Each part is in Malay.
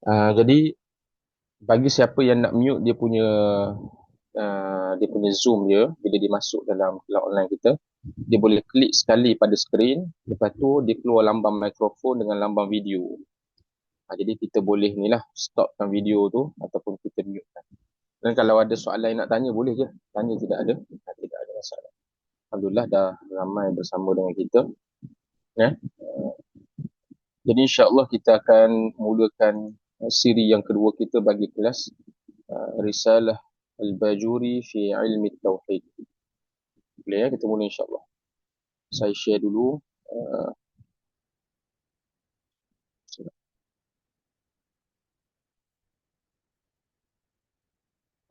Jadi bagi siapa yang nak mute dia punya Zoom dia bila dia masuk dalam kelas online kita, dia boleh klik sekali pada skrin, lepas tu dia keluar lambang mikrofon dengan lambang video. Jadi kita boleh ni lah stopkan video tu ataupun kita mute kan. Dan kalau ada soalan yang nak tanya boleh je. Tanya tidak ada. Tidak ada masalah. Alhamdulillah dah ramai bersama dengan kita. Ya. Jadi insya-Allah kita akan mulakan siri yang kedua kita bagi kelas Risalah Al-Bajuri fi Ilmi Tauhid. Boleh ya kita mula insya-Allah. Saya share dulu.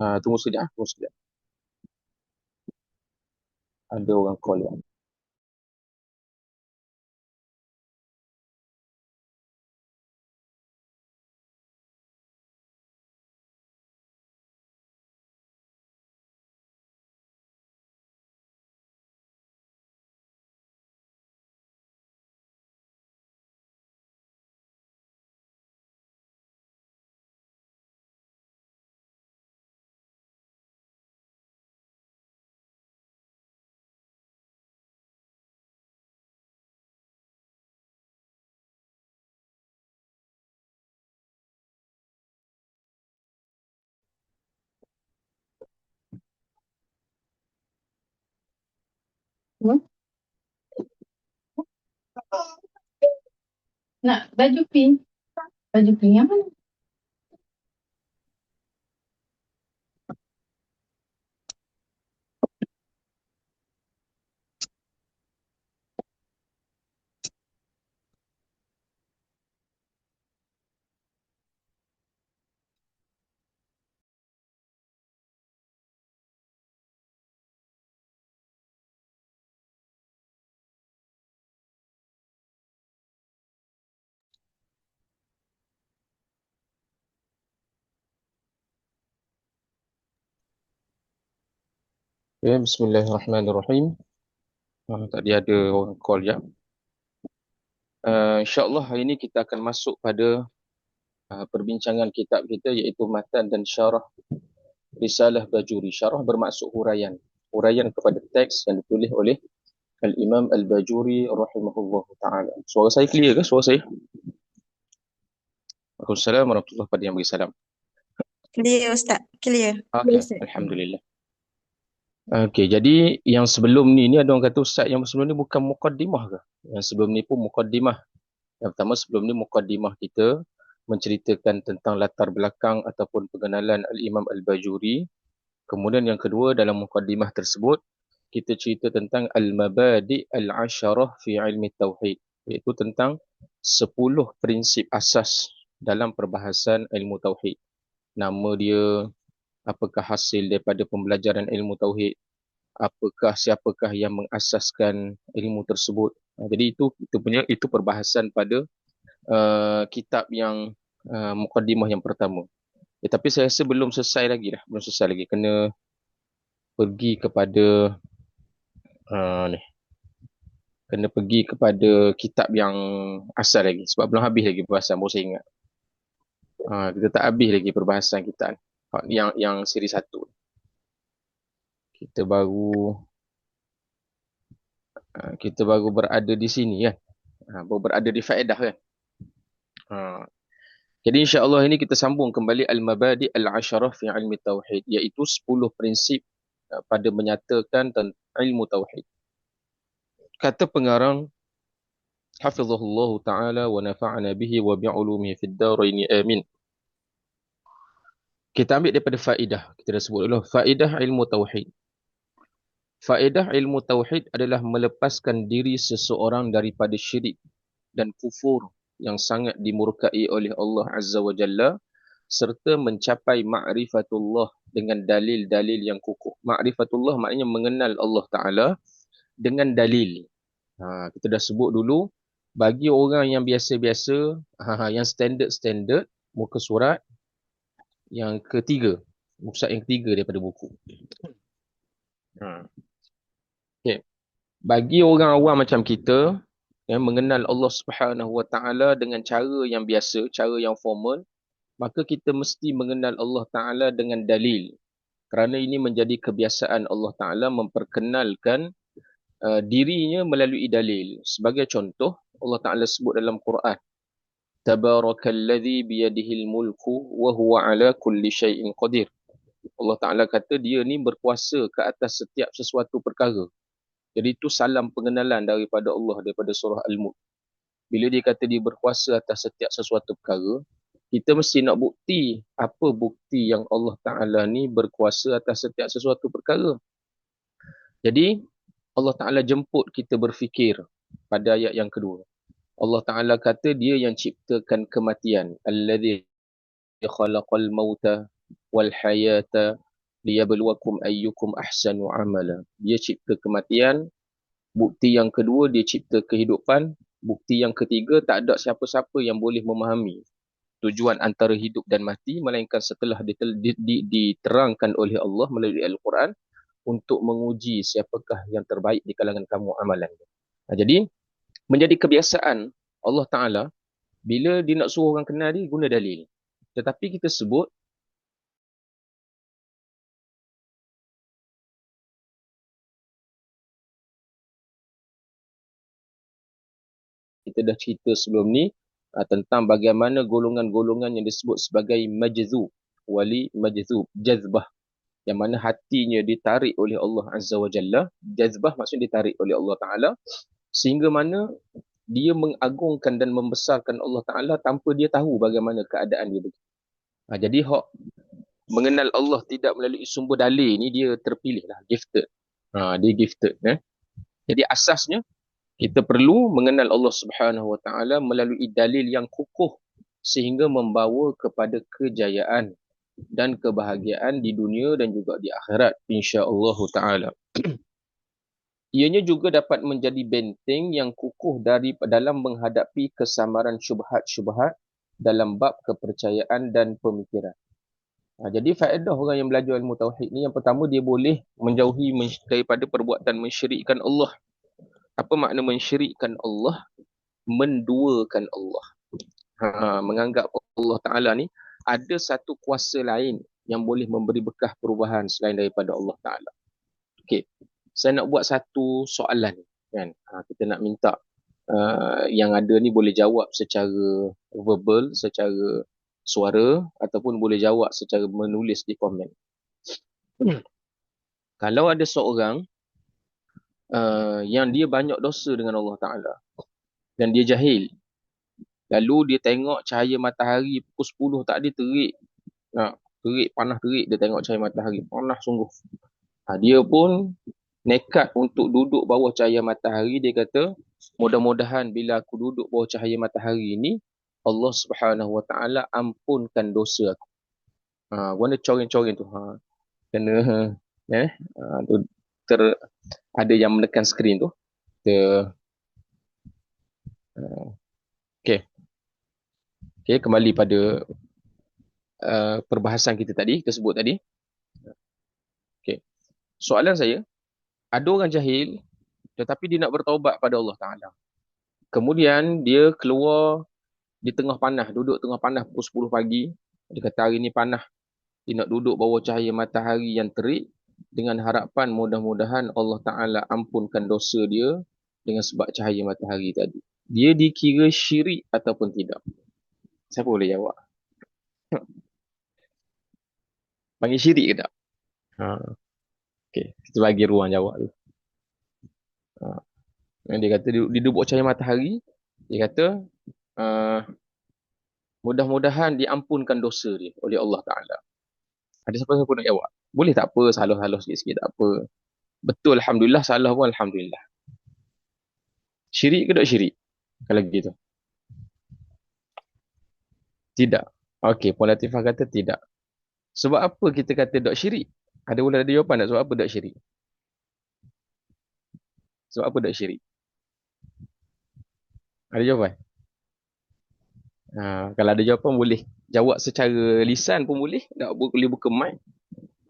Uh, tunggu sekejap, tunggu sekejap. Ada orang call ya. Hmm? Nak baju pink. Baju pink yang mana? Ya, bismillahirrahmanirrahim. Tadi ada orang call ya. InsyaAllah hari ini kita akan masuk pada perbincangan kitab kita iaitu matan dan syarah Risalah Bajuri. Syarah bermaksud huraian. Huraian kepada teks yang ditulis oleh Al-Imam Al-Bajuri rahimahullah ta'ala. Suara saya clear ke? Suara saya? Waalaikumsalam warahmatullahi wabarakatuh. Yang bagi salam. Clear Ustaz, clear. Okay, Alhamdulillah. Okey, jadi yang sebelum ni ada orang kata Ustaz yang sebelum ni bukan muqaddimah ke? Yang sebelum ni pun muqaddimah. Yang pertama sebelum ni muqaddimah kita menceritakan tentang latar belakang ataupun pengenalan Al-Imam Al-Bajuri. Kemudian yang kedua dalam muqaddimah tersebut kita cerita tentang Al-Mabadi' Al-Asharah fi Ilmi Tauhid, iaitu tentang 10 prinsip asas dalam perbahasan ilmu tauhid. Nama dia, apakah hasil daripada pembelajaran ilmu tauhid, siapakah yang mengasaskan ilmu tersebut. Jadi itu perbahasan pada kitab yang muqaddimah yang pertama. Tapi saya rasa belum selesai lagi. Kena pergi kepada ni. Kena pergi kepada kitab yang asal lagi. Sebab belum habis lagi perbahasan, baru saya ingat. Kita tak habis lagi perbahasan kita yang siri 1. Kita baru berada di sini kan. Baru berada di faedah kan. Jadi insya-Allah ini kita sambung kembali Al-Mabadi' Al-Asharah fi Ilmi Tauhid, iaitu 10 prinsip pada menyatakan tentang ilmu tauhid. Kata pengarang hafizahullah taala wa nafa'ana bihi wa bi'ulumihi fid darain amin. Kita ambil daripada faedah. Kita dah sebut dulu faedah ilmu tauhid. Faedah ilmu tauhid adalah melepaskan diri seseorang daripada syirik dan kufur yang sangat dimurkai oleh Allah Azza wa Jalla, serta mencapai ma'rifatullah dengan dalil-dalil yang kukuh. Ma'rifatullah maknanya mengenal Allah Ta'ala dengan dalil. Kita dah sebut dulu, bagi orang yang biasa-biasa, yang standard-standard, muka surat yang ketiga. Muka surat yang ketiga daripada buku. Okay. Bagi orang awam macam kita, yang mengenal Allah Subhanahu Wa Taala dengan cara yang biasa, cara yang formal, maka kita mesti mengenal Allah Ta'ala dengan dalil. Kerana ini menjadi kebiasaan Allah Ta'ala memperkenalkan dirinya melalui dalil. Sebagai contoh, Allah Ta'ala sebut dalam Quran, Tabarakalladzi biyadihil mulku wa huwa ala kulli syai'in qadir. Allah Ta'ala kata dia ni berkuasa ke atas setiap sesuatu perkara. Jadi itu salam pengenalan daripada Allah, daripada surah Al-Mulk. Bila dia kata dia berkuasa atas setiap sesuatu perkara, kita mesti nak bukti apa bukti yang Allah Ta'ala ni berkuasa atas setiap sesuatu perkara. Jadi Allah Ta'ala jemput kita berfikir pada ayat yang kedua. Allah Ta'ala kata dia yang ciptakan kematian. Alladhi khalaqal mauta wal hayata liyabluwakum ayyukum ahsanu amala. Dia cipta kematian. Bukti yang kedua, dia cipta kehidupan. Bukti yang ketiga, tak ada siapa-siapa yang boleh memahami tujuan antara hidup dan mati, melainkan setelah diterangkan oleh Allah melalui Al-Quran untuk menguji siapakah yang terbaik di kalangan kamu amalan. Jadi, menjadi kebiasaan Allah Ta'ala, bila dia nak suruh orang kenal dia, guna dalil. Tetapi kita sebut, kita dah cerita sebelum ni tentang bagaimana golongan-golongan yang disebut sebagai majzub, wali majzub, jazbah, yang mana hatinya ditarik oleh Allah Azza wa Jalla. Jazbah maksudnya ditarik oleh Allah Ta'ala, sehingga mana dia mengagungkan dan membesarkan Allah Ta'ala tanpa dia tahu bagaimana keadaan dia begitu. Jadi hak mengenal Allah tidak melalui sumber dalil ni, dia terpilih lah, gifted. Dia gifted. Jadi asasnya kita perlu mengenal Allah Subhanahu Wa Ta'ala melalui dalil yang kukuh sehingga membawa kepada kejayaan dan kebahagiaan di dunia dan juga di akhirat, insya-Allah Ta'ala. Ianya juga dapat menjadi benteng yang kukuh dalam menghadapi kesamaran syubhat-syubhat dalam bab kepercayaan dan pemikiran. Jadi faedah orang yang belajar ilmu tauhid ni, yang pertama, dia boleh menjauhi daripada perbuatan mensyirikkan Allah. Apa makna mensyirikkan Allah? Menduakan Allah. Menganggap Allah Ta'ala ni ada satu kuasa lain yang boleh memberi berkah perubahan selain daripada Allah Ta'ala. Okey, saya nak buat satu soalan, kan? Kita nak minta yang ada ni boleh jawab secara verbal, secara suara, ataupun boleh jawab secara menulis di komen. Kalau ada seorang yang dia banyak dosa dengan Allah Ta'ala dan dia jahil, lalu dia tengok cahaya matahari pukul 10 tak ada, terik, panas terik, dia tengok cahaya matahari panas sungguh. Dia pun nekat untuk duduk bawah cahaya matahari. Dia kata, mudah-mudahan bila aku duduk bawah cahaya matahari ini, Allah Subhanahu Wa Ta'ala ampunkan dosa aku. Warna coreng-coreng tu. Kena tu ada yang menekan skrin tu. Okey, kembali pada perbahasan kita tadi, kita sebut tadi. Okey. Soalan saya, ada orang jahil tetapi dia nak bertaubat pada Allah Ta'ala. Kemudian dia keluar di tengah panas, duduk tengah panas pukul 10 pagi. Dia kata hari ni panas. Dia nak duduk bawah cahaya matahari yang terik dengan harapan mudah-mudahan Allah Ta'ala ampunkan dosa dia dengan sebab cahaya matahari tadi. Dia dikira syirik ataupun tidak? Siapa boleh jawab? Panggil syirik ke tak? Okey, kita bagi ruang jawab tu. Dia kata dia duduk bawah cahaya matahari. Dia kata mudah-mudahan diampunkan dosa dia oleh Allah Ta'ala. Ada siapa-siapa nak jawab? Boleh tak apa, salah-salah sikit-sikit tak apa. Betul, Alhamdulillah. Salah pun Alhamdulillah. Syirik ke tak syirik? Kalau gitu. Tidak. Okey, Puan Latifah kata tidak. Sebab apa kita kata tak syirik? Boleh ada jawapan tak sebab apa tak syirik? Sebab apa tak syirik? Ada jawapan? Kalau ada jawapan boleh jawab secara lisan pun boleh. Boleh buka mic.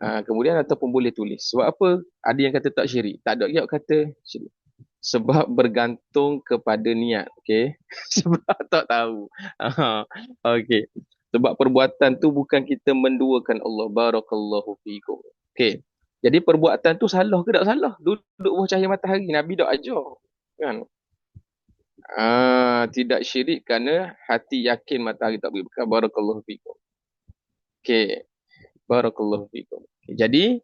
Kemudian ataupun boleh tulis. Sebab apa ada yang kata tak syirik? Tak ada yang kata syirik. Sebab bergantung kepada niat. Okay? Sebab tak tahu. Okay. Sebab perbuatan tu bukan kita menduakan Allah. Barakallahu fikum. Okey. Jadi perbuatan tu salah ke tak salah? Duduk bawah cahaya matahari. Nabi tak ajar. Kan? Tidak syirik kerana hati yakin matahari tak beri bekal. Barakallahu fikum. Okey. Barakallahu fikum. Okay. Jadi,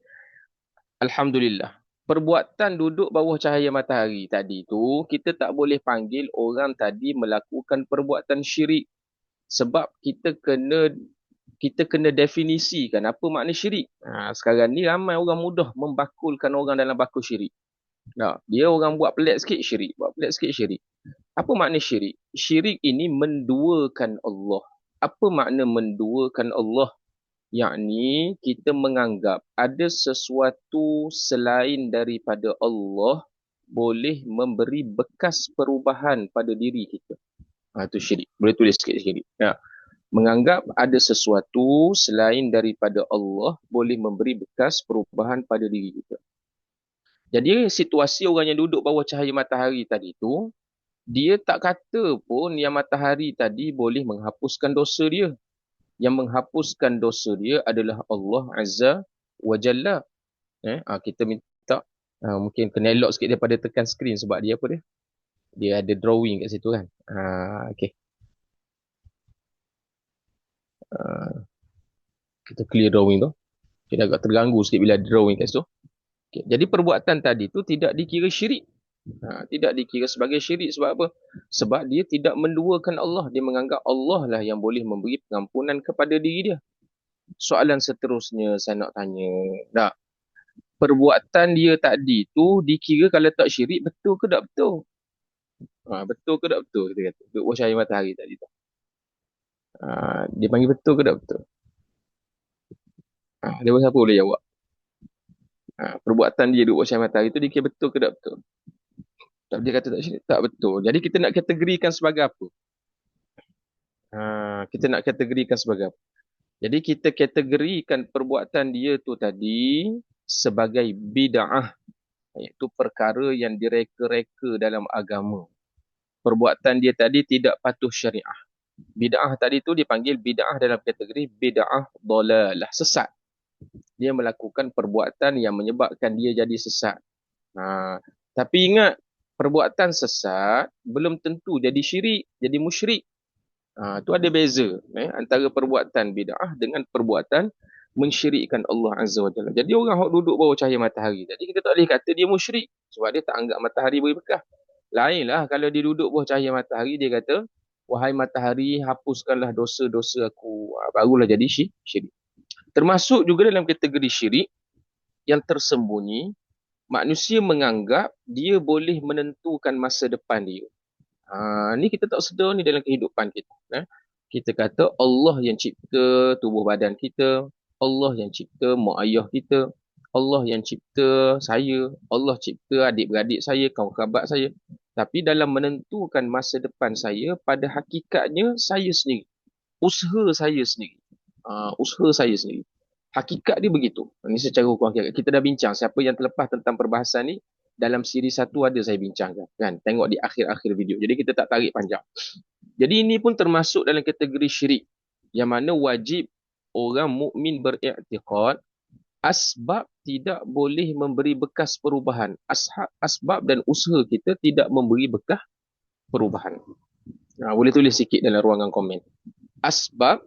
Alhamdulillah. Perbuatan duduk bawah cahaya matahari tadi tu, kita tak boleh panggil orang tadi melakukan perbuatan syirik. Sebab kita kena definisikan apa makna syirik. Sekarang ni ramai orang mudah membakulkan orang dalam bakul syirik. Dia orang buat pelik sikit syirik. Buat pelik sikit syirik. Apa makna syirik? Syirik ini menduakan Allah. Apa makna menduakan Allah? Yakni kita menganggap ada sesuatu selain daripada Allah boleh memberi bekas perubahan pada diri kita. Itu syirik. Boleh tulis sikit syirik. Menganggap ada sesuatu selain daripada Allah boleh memberi bekas perubahan pada diri kita. Jadi situasi orang yang duduk bawah cahaya matahari tadi tu, dia tak kata pun yang matahari tadi boleh menghapuskan dosa dia. Yang menghapuskan dosa dia adalah Allah Azza wa Jalla. Kita minta mungkin kena elok sikit daripada tekan skrin sebab dia apa dia? Dia ada drawing kat situ kan. Okey. Kita clear drawing tu. Kita agak terganggu sikit bila ada drawing kat situ. Okay. Jadi perbuatan tadi tu tidak dikira syirik. Tidak dikira sebagai syirik. Sebab apa? Sebab dia tidak menduakan Allah. Dia menganggap Allah lah yang boleh memberi pengampunan kepada diri dia. Soalan seterusnya saya nak tanya. Perbuatan dia tadi tu dikira kalau tak syirik betul ke tak betul? Betul ke tak betul? Kita kata. Duduk bawah cahaya matahari tadi tu. Dia panggil betul ke tak betul? Dia siapa boleh jawab? Perbuatan dia duduk bawah cahaya matahari tu dikira betul ke tak betul? Tak, dia kata tak syirik. Tak betul. Jadi kita nak kategorikan sebagai apa? Kita nak kategorikan sebagai apa? Jadi kita kategorikan perbuatan dia tu tadi sebagai bid'ah. Iaitu perkara yang direka-reka dalam agama. Perbuatan dia tadi tidak patuh syariah. Bid'ah tadi tu dipanggil bid'ah dalam kategori bid'ah dalalah, sesat. Dia melakukan perbuatan yang menyebabkan dia jadi sesat. Tapi ingat, perbuatan sesat belum tentu jadi syirik, jadi musyrik. Tu ada beza antara perbuatan bid'ah dengan perbuatan mensyirikkan Allah Azza wa Jalla. Jadi orang yang duduk bawah cahaya matahari tadi, kita tak boleh kata dia musyrik sebab dia tak anggap matahari beri bekah. Lainlah kalau dia duduk bawah cahaya matahari, dia kata, wahai matahari, hapuskanlah dosa-dosa aku. Barulah jadi syirik. Termasuk juga dalam kategori syirik yang tersembunyi, manusia menganggap dia boleh menentukan masa depan dia. Ni kita tak sedar ni dalam kehidupan kita. Kita kata Allah yang cipta tubuh badan kita, Allah yang cipta mak ayah kita, Allah yang cipta saya, Allah cipta adik-beradik saya, kawan kerabat saya. Tapi dalam menentukan masa depan saya, pada hakikatnya saya sendiri. Usaha saya sendiri. Usaha saya sendiri. Hakikat dia begitu. Ini secara hukum hakikat. Kita dah bincang siapa yang terlepas tentang perbahasan ni. Dalam siri 1 ada saya bincangkan. Kan? Tengok di akhir-akhir video. Jadi kita tak tarik panjang. Jadi ini pun termasuk dalam kategori syirik. Yang mana wajib orang mukmin beriktikad asbab tidak boleh memberi bekas perubahan. Asbab dan usaha kita tidak memberi bekas perubahan. Boleh tulis sikit dalam ruangan komen. Asbab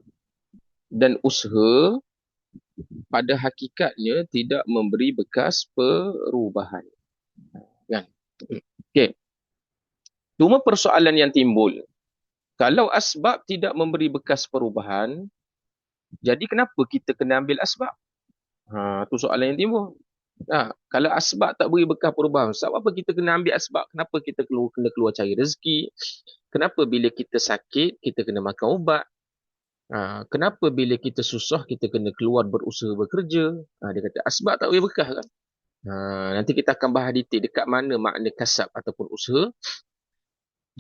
dan usaha pada hakikatnya tidak memberi bekas perubahan. Kan? Okey. Cuma persoalan yang timbul, kalau asbab tidak memberi bekas perubahan, jadi kenapa kita kena ambil asbab? Tu soalan yang timbul. Kalau asbab tak beri bekas perubahan, sebab apa kita kena ambil asbab? Kenapa kita kena keluar cari rezeki? Kenapa bila kita sakit, kita kena makan ubat? Kenapa bila kita susah, kita kena keluar berusaha bekerja? Dia kata asbab tak beri bekas kan? Nanti kita akan bahas detail dekat mana makna kasab ataupun usaha.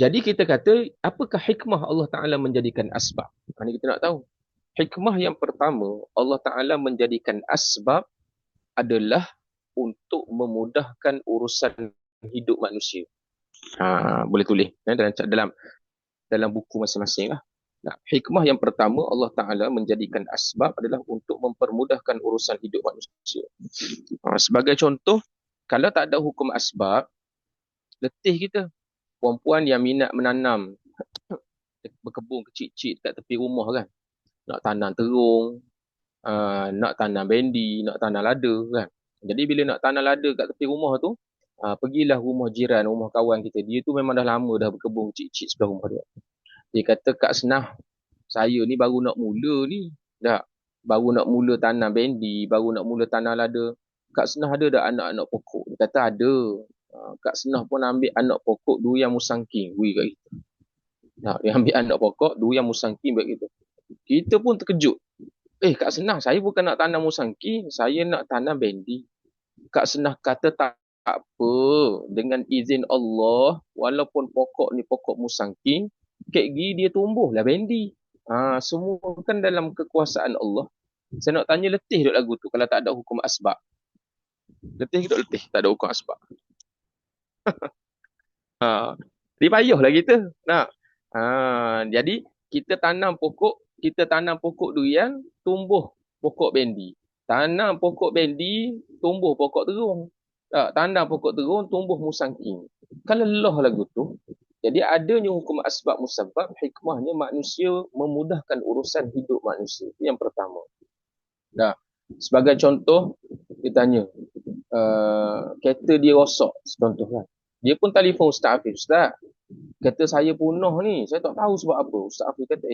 Jadi kita kata, apakah hikmah Allah Ta'ala menjadikan asbab? Ini kita nak tahu. Hikmah yang pertama, Allah Ta'ala menjadikan asbab adalah untuk memudahkan urusan hidup manusia. Boleh tulis dalam buku masing-masing lah. Nah, hikmah yang pertama Allah Ta'ala menjadikan asbab adalah untuk mempermudahkan urusan hidup manusia. Sebagai contoh, kalau tak ada hukum asbab, letih kita. Perempuan yang minat menanam berkebun kecil-kecil dekat tepi rumah kan. Nak tanam terung, nak tanam bendi, nak tanam lada kan. Jadi bila nak tanam lada kat tepi rumah tu, pergilah rumah jiran, rumah kawan kita. Dia tu memang dah lama dah berkebun kecil-kecil sebelah rumah dia. Dia kata, Kak Senah, saya ni baru nak mula ni. Dah, baru nak mula tanam bendi, baru nak mula tanam lada. Kak Senah ada dah anak-anak pokok? Dia kata ada. Kak Senah pun ambil anak pokok durian musangking. Wui kat kita. Nah, dia ambil anak pokok durian musangking kat kita. Kita pun terkejut. Kak Senah, saya bukan nak tanam musangking, saya nak tanam bendi. Kak Senah kata tak apa. Dengan izin Allah, walaupun pokok ni pokok musangking, kek gi dia tumbuh lah bendi. Semua kan dalam kekuasaan Allah. Saya nak tanya letih duk lagu tu kalau tak ada hukum asbab. Letih duk letih, tak ada hukum asbab. Dia payahlah kita. Nah. Jadi kita tanam pokok durian, tumbuh pokok bendi. Tanam pokok bendi, tumbuh pokok terung. Tanam pokok terung, tumbuh musangking. Kalau lelah lagu tu, jadi adanya hukum asbab musabab, hikmahnya manusia memudahkan urusan hidup manusia. Itu yang pertama. Dah. Sebagai contoh, dia tanya, kereta dia rosak, contoh kan. Dia pun telefon Ustaz Hafiz, Ustaz, kata saya punah ni, saya tak tahu sebab apa. Ustaz Hafiz kata,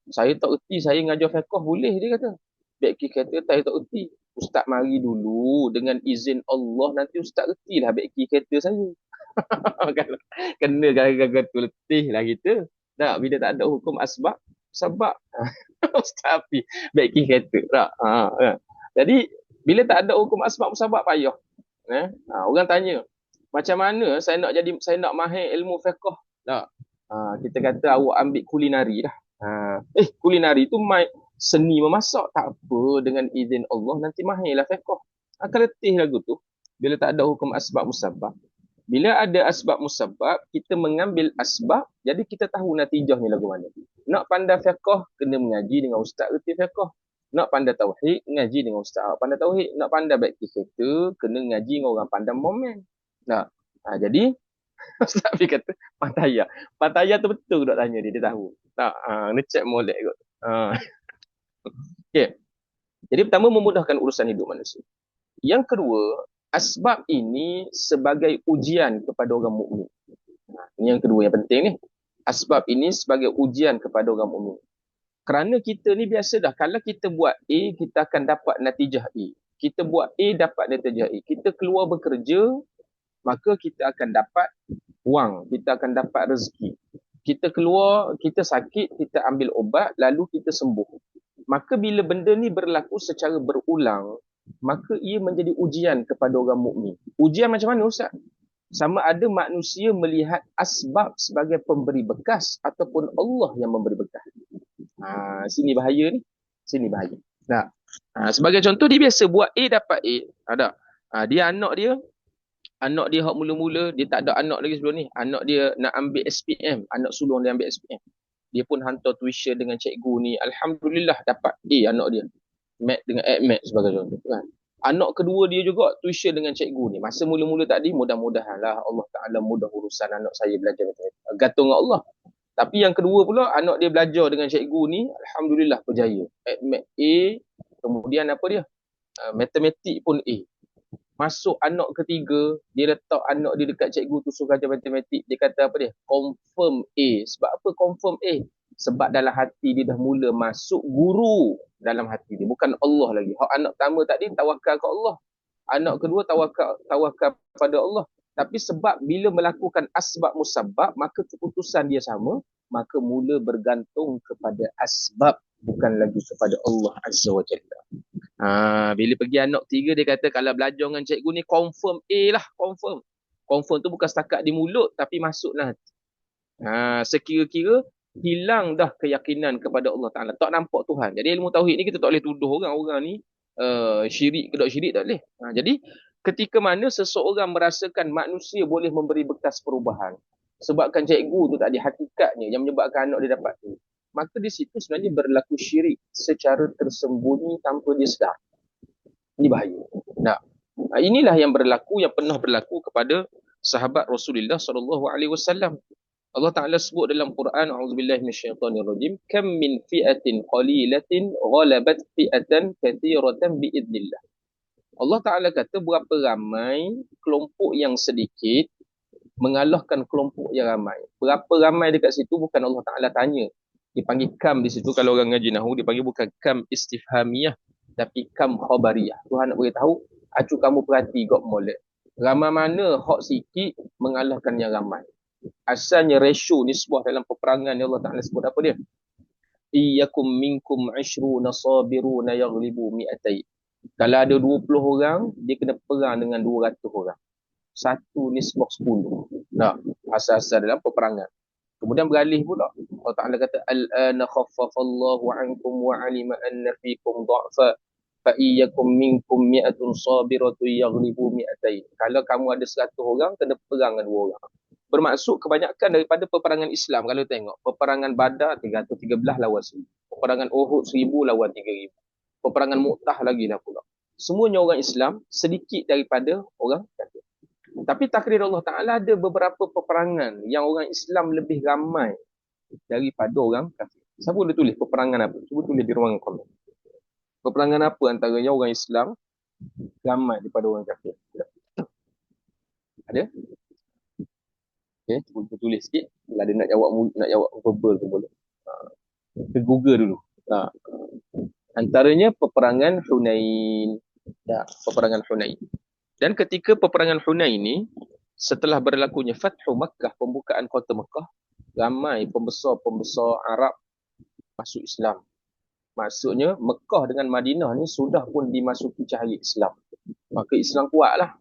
saya tak erti, saya ngajar fiqh boleh, dia kata. Baik kata, saya tak erti. Ustaz mari dulu, dengan izin Allah, nanti Ustaz ertilah baik kata saya. Kena gara-gara tu letih lah kita. Tak, bila tak ada hukum asbab, sebab Ustaz Hafiz, baik kata. Tak, jadi, bila tak ada hukum asbab, sebab payah. Orang tanya, macam mana saya nak mahir ilmu fiqh? Tak. Kita kata awak ambil kulinari dah. Kulinari tu seni memasak. Tak apa, dengan izin Allah nanti mahirlah fiqh. Akan letih lagu tu. Bila tak ada hukum asbab musabab. Bila ada asbab musabab, kita mengambil asbab, jadi kita tahu natijahnya lagu mana. Nak pandai fiqh, kena mengaji dengan ustaz erti fiqh. Nak pandai tauhid, ngaji dengan ustaz pandai tauhid. Nak pandai baik kita, kena ngaji dengan orang pandai momen. Nah, jadi Ustaz Hafiz kata Pattaya. Pattaya tu betul tak tanya dia tahu. Tak, kena check molek kot. Okey. Jadi pertama memudahkan urusan hidup manusia. Yang kedua, asbab ini sebagai ujian kepada orang mukmin. Ini yang kedua yang penting ni. Asbab ini sebagai ujian kepada orang mukmin. Kerana kita ni biasa dah, kalau kita buat A, kita akan dapat natijah A. Kita buat A, dapat natijah A. Kita keluar bekerja, maka kita akan dapat wang, kita akan dapat rezeki. Kita keluar, kita sakit, kita ambil ubat, lalu kita sembuh. Maka bila benda ni berlaku secara berulang, maka ia menjadi ujian kepada orang mukmin. Ujian macam mana Ustaz? Sama ada manusia melihat asbab sebagai pemberi bekas ataupun Allah yang memberi bekas. Sini bahaya ni. Sini bahaya. Nah, sebagai contoh, dia biasa buat A dapat A. Ada. Dia anak dia hak mula-mula, dia tak ada anak lagi sebelum ni. Anak dia nak ambil SPM, anak sulung dia ambil SPM. Dia pun hantar tuition dengan cikgu ni. Alhamdulillah dapat A anak dia. Mat dengan Mat sebagai contoh kan. Anak kedua dia juga tuition dengan cikgu ni. Masa mula-mula tadi, mudah-mudahanlah Allah Ta'ala mudah urusan anak saya belajar matematik. Gantung dengan Allah. Tapi yang kedua pula, anak dia belajar dengan cikgu ni, Alhamdulillah berjaya. Mat A, kemudian apa dia? Matematik pun A. Masuk anak ketiga, dia letak anak dia dekat cikgu tu suruh ajar matematik. Dia kata apa dia? Confirm A. Sebab apa confirm A? Sebab dalam hati dia dah mula masuk guru dalam hati dia. Bukan Allah lagi. Hak anak pertama tadi tawakal ke Allah. Anak kedua tawakal pada Allah. Tapi sebab bila melakukan asbab musabab, maka keputusan dia sama, maka mula bergantung kepada asbab, bukan lagi kepada Allah Azza wa Jalla. Bila pergi anak tiga, dia kata kalau belajar dengan cikgu ni, confirm A lah, confirm. Confirm tu bukan setakat di mulut, tapi masuk lah. Sekira-kira hilang dah keyakinan kepada Allah Ta'ala. Tak nampak Tuhan. Jadi ilmu tauhid ni kita tak boleh tuduh orang ni syirik ke tak syirik, tak boleh. Jadi ketika mana seseorang merasakan manusia boleh memberi bekas perubahan sebabkan cikgu tu tadi hakikatnya yang menyebabkan anak dia dapat tu. maka di situ sebenarnya berlaku syirik secara tersembunyi tanpa dia sedar. Ini bahaya. Nah, inilah yang pernah berlaku kepada sahabat Rasulullah sallallahu alaihi wasallam. Allah Taala sebut dalam Quran, a'udzubillahi minasyaitonirrajim, kam min fi'atin qalilatin ghalabat fi'atan katsiratan biidznillah. Allah Taala kata berapa ramai kelompok yang sedikit mengalahkan kelompok yang ramai. Berapa ramai dekat situ bukan Allah Taala tanya. Dipanggil kam di situ, kalau orang ngaji nahwu dipanggil bukan kam istifhamiyah tapi kam khabariyah. Tuhan nak beritahu, acu kamu perhati gok molek. Ramai mana hak sikit mengalahkan yang ramai. Asalnya ratio nisbah dalam peperangan yang Allah Taala sebut apa dia? Iyyakum minkum 'ishruna sabiruna yaghlibu mi'atain. Kalau ada 20 orang, dia kena perang dengan 200 orang. Satu nisbah 10. Nah, asal-asal dalam peperangan. Kemudian beralih pula. Allah Ta'ala kata, Al-ana khaffafallahu ankum wa alima anna fikum dha'fa fa iyyakum minkum mi'atun sabiratu yaghlibu mi'atain. Kalau kamu ada 100 orang, kena perang dengan 2 orang. Bermaksud kebanyakan daripada peperangan Islam, kalau tengok, peperangan Badar 313 lawan 1000. Peperangan Uhud 1000 lawan 3000. Peperangan Mu'tah lagi lah pula. Semuanya orang Islam, sedikit daripada orang kafir. Tapi takdir Allah Ta'ala ada beberapa peperangan yang orang Islam lebih ramai daripada orang kafir. Siapa boleh tulis peperangan apa? Cuba tulis di ruangan komen. Peperangan apa antaranya orang Islam ramai daripada orang kafir? Ada? Okay, cuba tulis sikit. Kalau ada nak jawab verbal tu boleh. Kita Google dulu. Antaranya peperangan Hunain. Ya, peperangan Hunain. Dan ketika peperangan Hunain ini, setelah berlakunya Fathu Makkah, pembukaan kota Makkah, ramai pembesar-pembesar Arab masuk Islam. Maksudnya Mekah dengan Madinah ni sudah pun dimasuki cahaya Islam. Maka Islam kuatlah.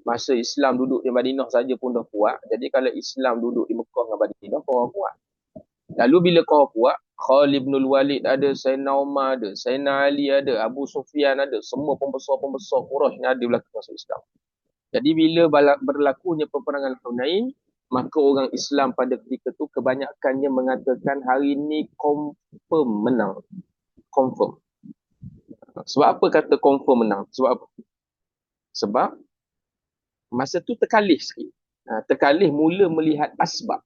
Masa Islam duduk di Madinah saja pun dah kuat. Jadi kalau Islam duduk di Mekah dengan Madinah, kau kuat. Lalu bila kau kuat, Khalid bin Walid ada, Sayyidina Umar ada, Sayyidina Ali ada, Abu Sufyan ada, semua pembesar-pembesar Quraisy ada belakang masuk Islam. Jadi bila berlakunya peperangan Hunain, maka orang Islam pada ketika itu kebanyakannya mengatakan hari ini confirm menang. Confirm. Sebab apa kata confirm menang? Sebab apa? Sebab masa tu terkalih sikit. Terkalih mula melihat asbab.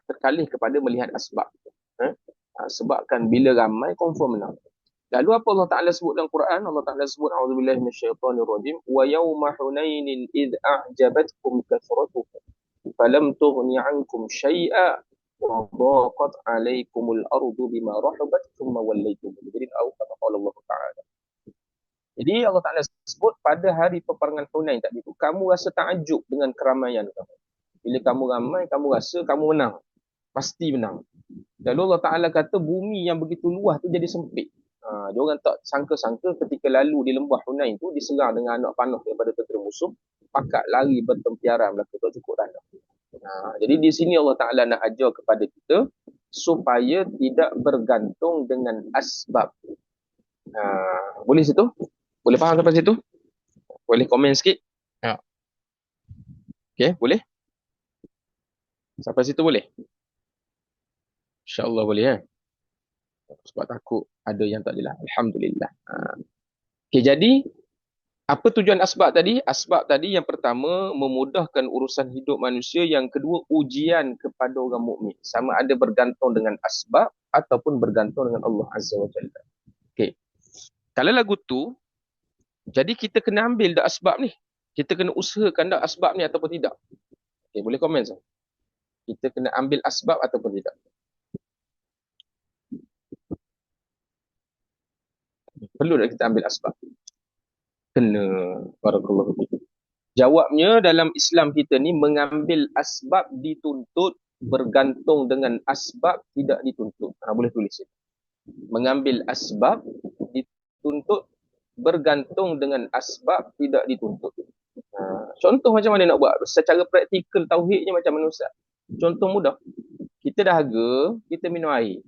Terkalih kepada melihat asbab. Sebabkan bila ramai confirm menang. Lalu apa Allah Ta'ala sebut dalam Quran? Allah Ta'ala sebut, a'udzubillahi minasyaitonirrajim, wa yawma hunainin idh a'jabatkum kathratukum falam tughni 'ankum syai'a wa dhaqat 'alaykumul ardu bima rahabat thumma wallaytum mudbirin aw kama qala Allah Ta'ala. Jadi Allah Ta'ala sebut pada hari peperangan Hunain tadi tu, kamu rasa takjub dengan keramaian kamu. Bila kamu ramai, kamu rasa kamu menang. Pasti menang. Lalu Allah Ta'ala kata bumi yang begitu luas tu jadi sempit. Dia orang tak sangka-sangka ketika lalu di lembah Hunain tu diserang dengan anak panah daripada tentera musuh, pakat lari bertempiaran belaka tak cukup tanah. Jadi di sini Allah Ta'ala nak ajar kepada kita supaya tidak bergantung dengan asbab. Boleh situ? Boleh faham sampai situ? Boleh komen sikit? Okay, boleh? Sampai situ boleh? InsyaAllah boleh sebab takut ada yang tak jelas. Alhamdulillah. Okay, jadi apa tujuan asbab tadi? Asbab tadi yang pertama memudahkan urusan hidup manusia, yang kedua ujian kepada orang mukmin. Sama ada bergantung dengan asbab ataupun bergantung dengan Allah Azza wa Jalla. Okay. Kalau lagu tu, jadi kita kena ambil dah asbab ni. Kita kena usahakan dah asbab ni ataupun tidak. Okay, boleh komen sah? Kita kena ambil asbab ataupun tidak. Perlu tak kita ambil asbab? Kena. Barakallahu fiik. Jawabnya dalam Islam kita ni, mengambil asbab dituntut, bergantung dengan asbab tidak dituntut. Boleh tulis itu. Mengambil asbab dituntut, bergantung dengan asbab tidak dituntut. Contoh macam mana nak buat? Secara praktikal tauhidnya macam mana Ustaz? Contoh mudah. Kita dahaga, kita minum air.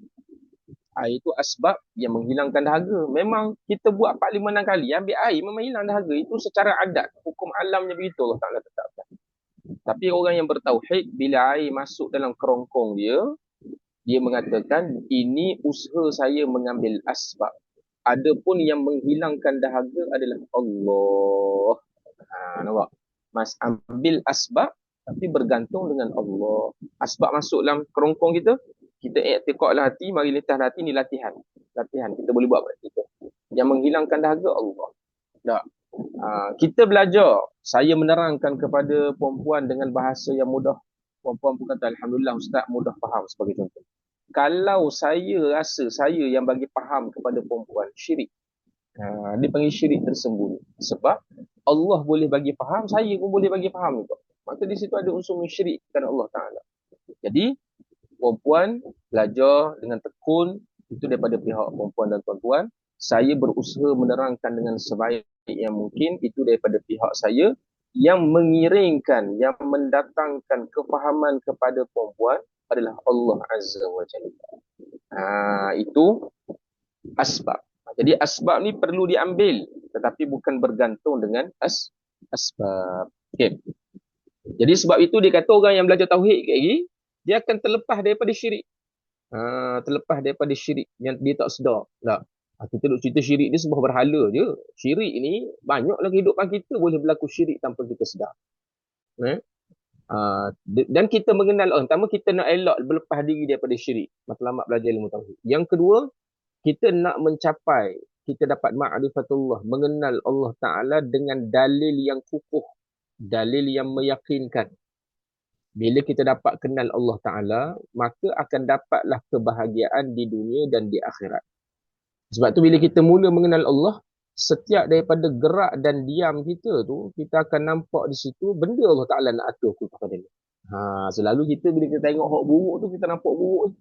Air itu asbab yang menghilangkan dahaga. Memang kita buat 4-5 kali, ambil air memang hilang dahaga. Itu secara adat, hukum alamnya begitu Allah Ta'ala tetapkan. Tapi orang yang bertauhid, bila air masuk dalam kerongkong dia Dia mengatakan ini usaha saya mengambil asbab. Adapun yang menghilangkan dahaga adalah Allah. Nampak? Mas ambil asbab tapi bergantung dengan Allah. Asbab masuk dalam kerongkong kita, kita i'tiqadlah hati, mari letah hati ni latihan. Latihan kita boleh buat praktikal. Yang menghilangkan dahaga Allah. Tak. Kita belajar, saya menerangkan kepada perempuan dengan bahasa yang mudah. Perempuan pun kata, Alhamdulillah Ustaz mudah faham sebagai contoh. Kalau saya rasa saya yang bagi faham kepada perempuan, syirik. Dia panggil syirik tersembunyi. Sebab Allah boleh bagi faham, saya pun boleh bagi faham juga. Maka di situ ada unsur mensyirikkan Allah Ta'ala. Jadi, perempuan belajar dengan tekun, itu daripada pihak perempuan dan tuan-tuan. Saya berusaha menerangkan dengan sebaik yang mungkin, itu daripada pihak saya. Yang mengiringkan, yang mendatangkan kefahaman kepada perempuan adalah Allah Azza wa Jalla. Itu asbab. Jadi asbab ni perlu diambil, tetapi bukan bergantung dengan asbab. Okay. Jadi sebab itu dia kata orang yang belajar tauhid lagi, dia akan terlepas daripada syirik. Terlepas daripada syirik yang dia tak sedar. Tak. Kita duk cerita syirik ni sebuah berhala je. Syirik ni banyaklah kehidupan kita boleh berlaku syirik tanpa kita sedar. Dan kita mengenal Allah. Pertama, kita nak elak berlepas diri daripada syirik. Matlamat belajar ilmu tauhid. Yang kedua, kita nak mencapai, kita dapat ma'rifatullah, mengenal Allah Ta'ala dengan dalil yang kukuh, dalil yang meyakinkan. Bila kita dapat kenal Allah Ta'ala, maka akan dapatlah kebahagiaan di dunia dan di akhirat. Sebab tu bila kita mula mengenal Allah, setiap daripada gerak dan diam kita tu, kita akan nampak di situ benda Allah Ta'ala nak atur kepada dia. Selalu kita bila kita tengok hak buruk tu, kita nampak buruk.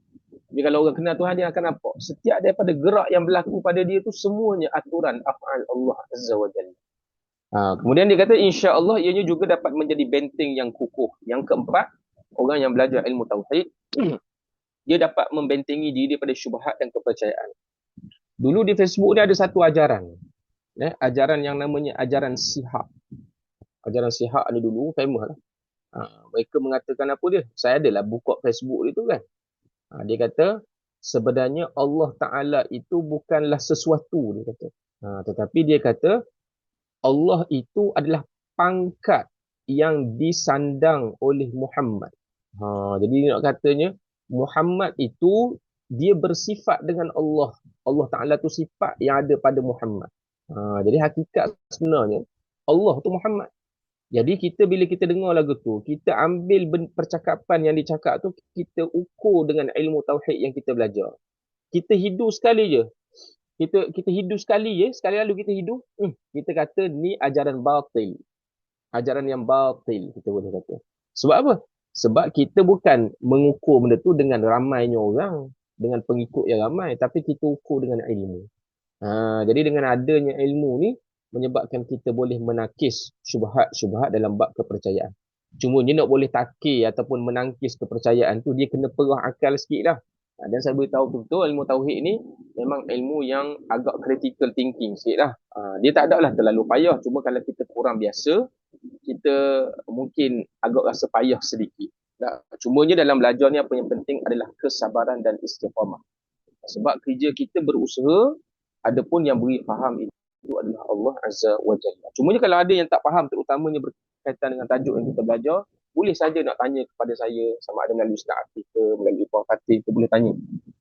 Jadi kalau orang kenal Tuhan, dia akan nampak setiap daripada gerak yang berlaku pada dia tu semuanya aturan af'al Allah Azza wa Jalla. Kemudian dia kata insya-Allah ianya juga dapat menjadi benteng yang kukuh. Yang keempat, orang yang belajar ilmu tauhid, dia dapat membentengi diri daripada syubhat dan kepercayaan. Dulu di Facebook ni ada satu ajaran. Ajaran yang namanya ajaran Sihak. Ajaran Sihak ni dulu famous lah. Mereka mengatakan apa dia? Saya adalah buka Facebook itu kan. Dia kata sebenarnya Allah Ta'ala itu bukanlah sesuatu, dia kata. Tetapi dia kata Allah itu adalah pangkat yang disandang oleh Muhammad. Jadi nak katanya Muhammad itu dia bersifat dengan Allah. Allah Ta'ala tu sifat yang ada pada Muhammad. Jadi hakikat sebenarnya Allah tu Muhammad. Jadi kita bila kita dengar lagu tu, kita ambil percakapan yang dicakap tu, kita ukur dengan ilmu tauhid yang kita belajar. Kita hidup sekali je. Kita hidup sekali je, sekali lalu kita hidup, kita kata ni ajaran batil. Ajaran yang batil, kita boleh kata. Sebab apa? Sebab kita bukan mengukur benda tu dengan ramainya orang, dengan pengikut yang ramai, tapi kita ukur dengan ilmu. Jadi dengan adanya ilmu ni, menyebabkan kita boleh menakis syubhat-syubhat dalam bab kepercayaan. Cuma dia nak boleh takir ataupun menangkis kepercayaan tu, dia kena perah akal sikit lah. Dan saya beritahu betul ilmu tauhid ni memang ilmu yang agak critical thinking sikit lah. Dia tak ada lah terlalu payah. Cuma kalau kita kurang biasa, kita mungkin agak rasa payah sedikit. Cumanya dalam belajar ni apa yang penting adalah kesabaran dan istiqamah. Sebab kerja kita berusaha, adapun yang beri faham itu adalah Allah Azza wa Jalla. Cumanya kalau ada yang tak faham, terutamanya berkaitan dengan tajuk yang kita belajar, boleh saja nak tanya kepada saya, sama ada melalui Ustaz Afiq ke, melalui Puan Fatih ke, boleh tanya.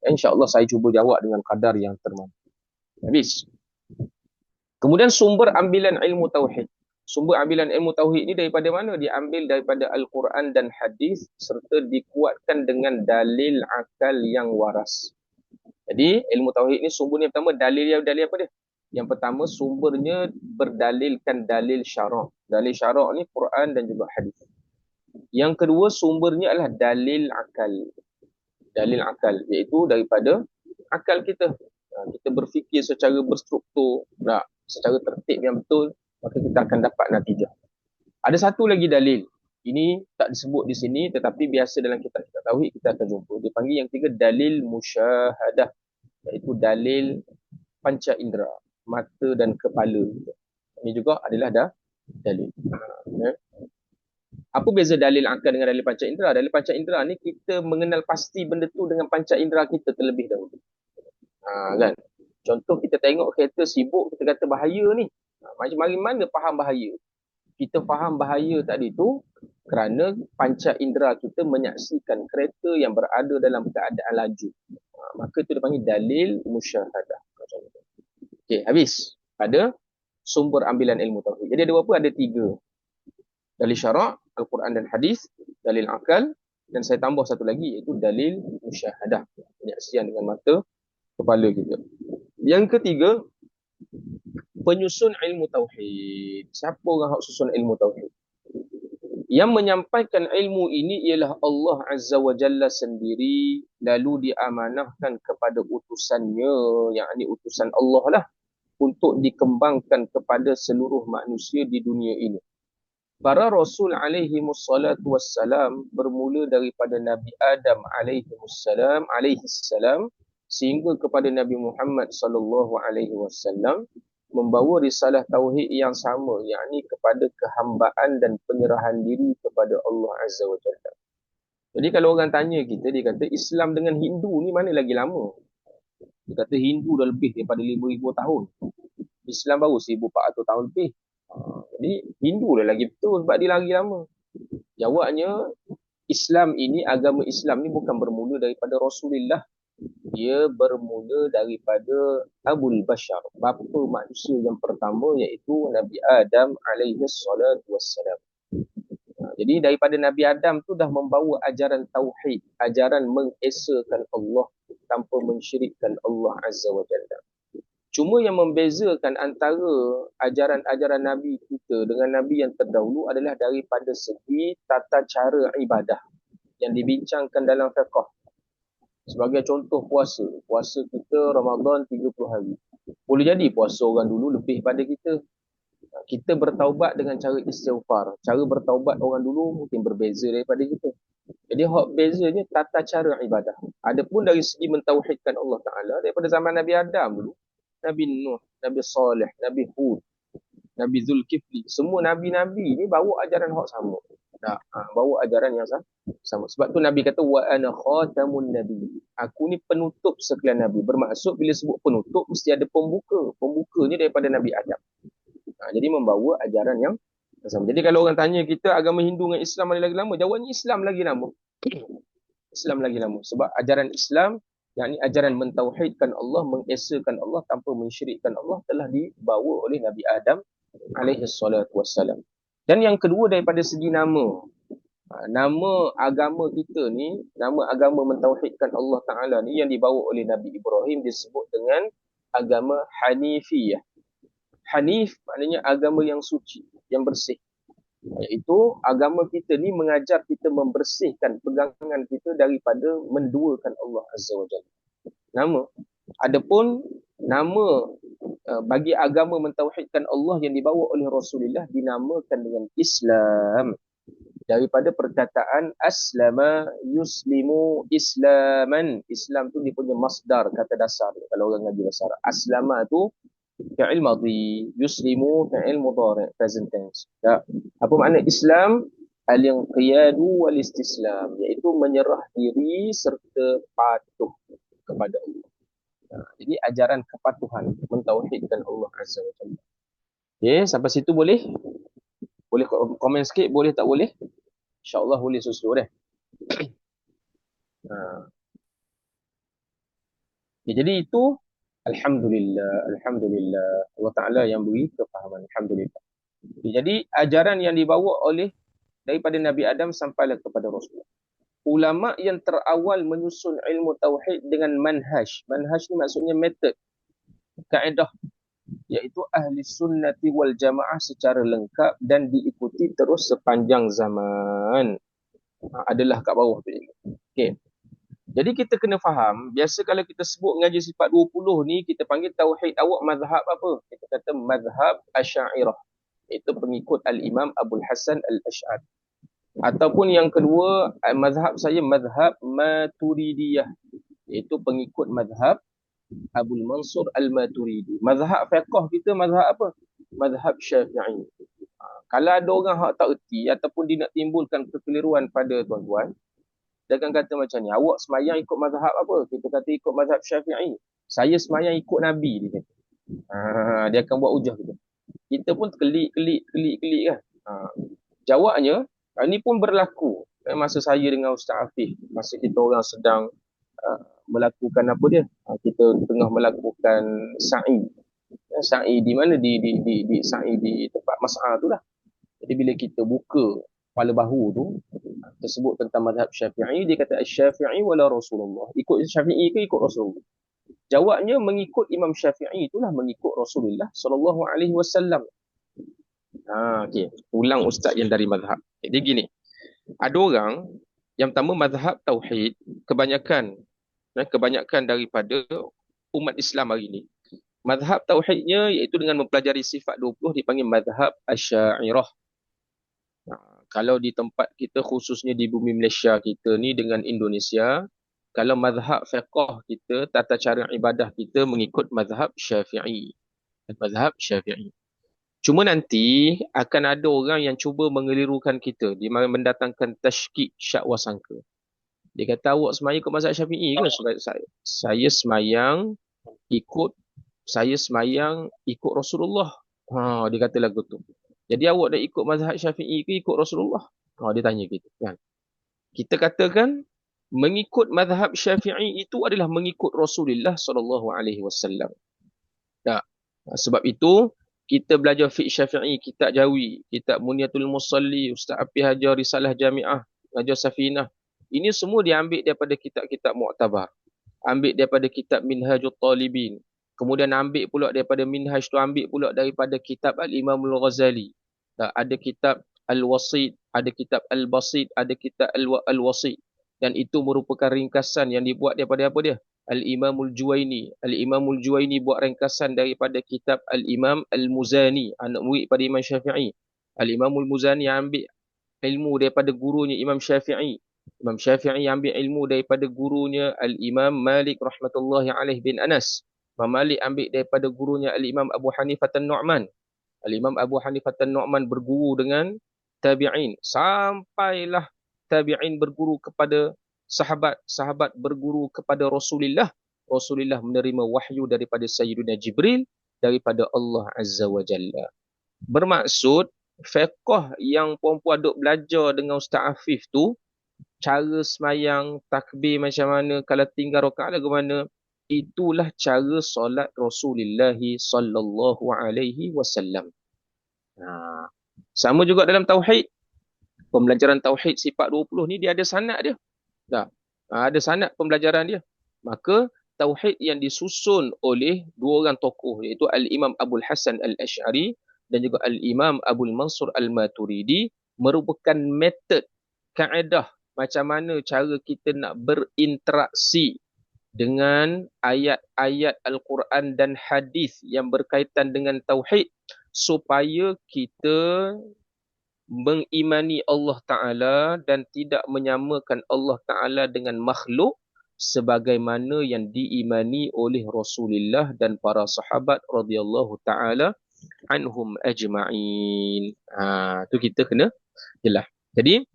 InsyaAllah saya cuba jawab dengan kadar yang termampu. Habis. Kemudian sumber ambilan ilmu tauhid. Sumber ambilan ilmu tauhid ni daripada mana? Diambil daripada Al-Quran dan hadis serta dikuatkan dengan dalil akal yang waras. Jadi ilmu tauhid ni sumber yang pertama, dalil apa dia? Yang pertama sumbernya berdalilkan dalil syarak. Dalil syarak ni Quran dan juga hadis. Yang kedua sumbernya adalah dalil akal. Dalil akal iaitu daripada akal kita. Kita berfikir secara berstruktur, secara tertib yang betul, maka kita akan dapat natijah. Ada satu lagi dalil. Ini tak disebut di sini tetapi biasa dalam kitab-kitab tauhid kita akan jumpa. Dipanggil yang ketiga dalil musyahadah, iaitu dalil panca indera, mata dan kepala. Ini juga adalah dalil. Apa beza dalil akal dengan dalil panca indera? Dalil panca indera ni kita mengenal pasti benda tu dengan panca indera kita terlebih dahulu. Kan? Contoh kita tengok kereta sibuk, kita kata bahaya ni. Macam mana faham bahaya? Kita faham bahaya tadi tu kerana panca indera kita menyaksikan kereta yang berada dalam keadaan laju. Maka itu dipanggil dalil musyahadah. Okey, habis. Ada sumber ambilan ilmu tauhid. Jadi ada berapa? Ada 3. Dalil syarak, Al-Quran dan hadis, dalil akal, dan saya tambah satu lagi iaitu dalil musyahadah. Penyaksian dengan mata kepala kita. Yang ketiga, penyusun ilmu tauhid. Siapa orang yang susun ilmu tauhid? Yang menyampaikan ilmu ini ialah Allah Azza wa Jalla sendiri, lalu diamanahkan kepada utusannya, yakni utusan Allah lah, untuk dikembangkan kepada seluruh manusia di dunia ini. Para Rasul alaihi wassalatu wassalam bermula daripada Nabi Adam alaihi salam sehingga kepada Nabi Muhammad sallallahu alaihi wasallam membawa risalah tauhid yang sama, yakni kepada kehambaan dan penyerahan diri kepada Allah Azza wa Jalla. Jadi kalau orang tanya kita, dia kata Islam dengan Hindu ni mana lagi lama? Dia kata Hindu dah lebih daripada 5,000 tahun. Islam baru 1,400 tahun lebih. Jadi Hindu dah lagi betul sebab dia lagi lama. Jawabnya, Islam ini, agama Islam ni bukan bermula daripada Rasulullah. Dia bermula daripada Abul Bashar, bapa manusia yang pertama, iaitu Nabi Adam alaihi salatu wassalam. Jadi daripada Nabi Adam tu dah membawa ajaran tauhid, ajaran mengesakan Allah tanpa mensyirikkan Allah Azza wa Jalla. Cuma yang membezakan antara ajaran-ajaran Nabi kita dengan Nabi yang terdahulu adalah daripada segi tata cara ibadah yang dibincangkan dalam fiqh. Sebagai contoh puasa. Puasa kita Ramadan 30 hari. Boleh jadi puasa orang dulu lebih pada kita. Kita bertaubat dengan cara istighfar. Cara bertaubat orang dulu mungkin berbeza daripada kita. Jadi hak bezanya tata cara ibadah. Adapun dari segi mentauhidkan Allah Ta'ala, daripada zaman Nabi Adam dulu, Nabi Nuh, Nabi Saleh, Nabi Hud, Nabi Zulkifli, semua Nabi-Nabi ni bawa ajaran hak sama. Bawa ajaran yang sama. Sebab tu Nabi kata, wa ana khatamun nabi. Aku ni penutup sekalian Nabi. Bermaksud bila sebut penutup, mesti ada pembuka. Pembukanya daripada Nabi Adam. Jadi membawa ajaran yang sama. Jadi kalau orang tanya kita, agama Hindu dengan Islam mana lagi lama? Jawabnya Islam lagi lama. Islam lagi lama. Sebab ajaran Islam, yakni ajaran mentauhidkan Allah, mengesakan Allah tanpa mensyirikkan Allah, telah dibawa oleh Nabi Adam alaihi salatu wassalam. Dan yang kedua daripada segi nama. Nama agama kita ni, nama agama mentauhidkan Allah Ta'ala ni yang dibawa oleh Nabi Ibrahim disebut dengan agama Hanifiyah. Hanif maknanya agama yang suci, yang bersih. Iaitu agama kita ni mengajar kita membersihkan pegangan kita daripada menduakan Allah Azza wa Jalla. Nama. Adapun nama bagi agama mentauhidkan Allah yang dibawa oleh Rasulullah dinamakan dengan Islam. Daripada perkataan aslama yuslimu islaman. Islam tu dia punya masdar, kata dasar. Kalau orang ngaji bahasa Arab, aslama tu fi'il madhi, yuslimu fi'il mudhari', present tense. Apa makna Islam? Al-inqiyadu wal-istislam, iaitu menyerah diri serta patuh kepada Allah. Jadi ajaran kepatuhan, mentauhidkan Allah Azza wa Jalla. Okay, sampai situ boleh? Boleh komen sikit, boleh tak boleh? InsyaAllah boleh susu dah. Jadi itu, Alhamdulillah, Allah Ta'ala yang beri kefahaman, Alhamdulillah. Jadi ajaran yang dibawa oleh daripada Nabi Adam sampailah kepada Rasulullah. Ulama yang terawal menyusun ilmu tauhid dengan manhaj. Manhaj ni maksudnya method, kaedah, iaitu ahli sunnati wal jamaah secara lengkap dan diikuti terus sepanjang zaman. Adalah kat bawah tu. Okey. Jadi kita kena faham, biasa kalau kita sebut ngaji sifat 20 ni, kita panggil tauhid awak mazhab apa? Kita kata mazhab Asy'ariyah. Itu pengikut Al-Imam Abul Hasan Al-Asy'ari. Ataupun yang kedua, mazhab saya mazhab Maturidiyah. Iaitu pengikut mazhab Abul Mansur Al-Maturidi. Mazhab fiqh kita mazhab apa? Mazhab Syafi'i. Kalau ada orang hak tak erti ataupun dia nak timbulkan kekeliruan pada tuan-tuan, dia akan kata macam ni, awak semayang ikut mazhab apa? Kita kata ikut mazhab Syafi'i. Saya semayang ikut Nabi, dia kata. Dia akan buat hujah kita. Kita pun kelik kan. Jawabnya, ini pun berlaku masa saya dengan Ustaz Afif, masa kita orang sedang melakukan apa dia? Kita tengah melakukan sa'i. Sa'i di mana? Di sa'i di tempat mas'ah tu lah. Jadi bila kita buka kepala bahu tu, tersebut tentang mazhab Syafi'i, dia kata Syafi'i wala Rasulullah. Ikut Syafi'i ke ikut Rasulullah? Jawabnya, mengikut Imam Syafi'i itulah mengikut Rasulullah sallallahu alaihi wasallam. Okey, ulang ustaz yang dari mazhab. Jadi gini, ada orang yang pertama mazhab tauhid, kebanyakan daripada umat Islam hari ini, mazhab tauhidnya iaitu dengan mempelajari sifat 20 dipanggil mazhab Asy'ariyah. Kalau di tempat kita, khususnya di bumi Malaysia kita ni dengan Indonesia, kalau mazhab fiqh kita, tata cara ibadah kita mengikut mazhab Syafi'i. Mazhab Syafi'i. Cuma nanti akan ada orang yang cuba mengelirukan kita, dia mendatangkan tashkik, syak wasangka. Dia kata, awak semayang ikut mazhab Syafi'i ke? Saya semayang ikut Rasulullah. Dia kata lagu tu. Jadi awak dah ikut mazhab Syafi'i ke ikut Rasulullah? Dia tanya gitu kan. Kita katakan mengikut mazhab Syafi'i itu adalah mengikut Rasulullah sallallahu alaihi wasallam. Tak. Sebab itu kita belajar fiqh Syafi'i, kitab Jawi, kitab Muniyatul Musalli, Ustaz Api Hajar, Risalah Jami'ah, Hajar Safinah. Ini semua diambil daripada kitab-kitab muktabar. Ambil daripada kitab Minhajul Talibin. Kemudian ambil pula daripada Minhaj tu, ambil pula daripada kitab Al-Imam Al-Ghazali. Ada kitab Al-Wasit, ada kitab Al-Basit, ada kitab Al-Wasit. Dan itu merupakan ringkasan yang dibuat daripada apa dia? Al-Imamul Juwaini. Al-Imamul Juwaini buat ringkasan daripada kitab Al-Imam Al-Muzani, anak murid pada Imam Syafi'i. Al-Imamul Muzani ambil ilmu daripada gurunya Imam Syafi'i. Imam Syafi'i ambil ilmu daripada gurunya Al-Imam Malik rahmatullahi alaih bin Anas. Imam Malik ambil daripada gurunya Al-Imam Abu Hanifah An-Nu'man. Al-Imam Abu Hanifah An-Nu'man berguru dengan tabi'in. Sampailah tabi'in berguru kepada sahabat. Sahabat berguru kepada Rasulullah. Rasulullah menerima wahyu daripada Sayyidina Jibril, daripada Allah Azza wa Jalla. Bermaksud, fiqh yang puan-puan duk belajar dengan Ustaz Afif tu, cara semayang, takbir macam mana, kalau tinggal rakaat lagu mana, itulah cara solat Rasulullah sallallahu alaihi wasallam. Sama juga dalam tauhid. Pembelajaran tauhid sifat 20 ni dia ada sanad dia. Ada sanad pembelajaran dia. Maka tauhid yang disusun oleh dua orang tokoh, iaitu Al-Imam Abul Hasan Al-Asy'ari dan juga Al-Imam Abul Mansur Al-Maturidi, merupakan metod, kaedah macam mana cara kita nak berinteraksi dengan ayat-ayat Al-Quran dan hadis yang berkaitan dengan tauhid, supaya kita mengimani Allah Ta'ala dan tidak menyamakan Allah Ta'ala dengan makhluk sebagaimana yang diimani oleh Rasulullah dan para sahabat radhiyallahu ta'ala anhum ajma'in. Tu kita kena jelas. Jadi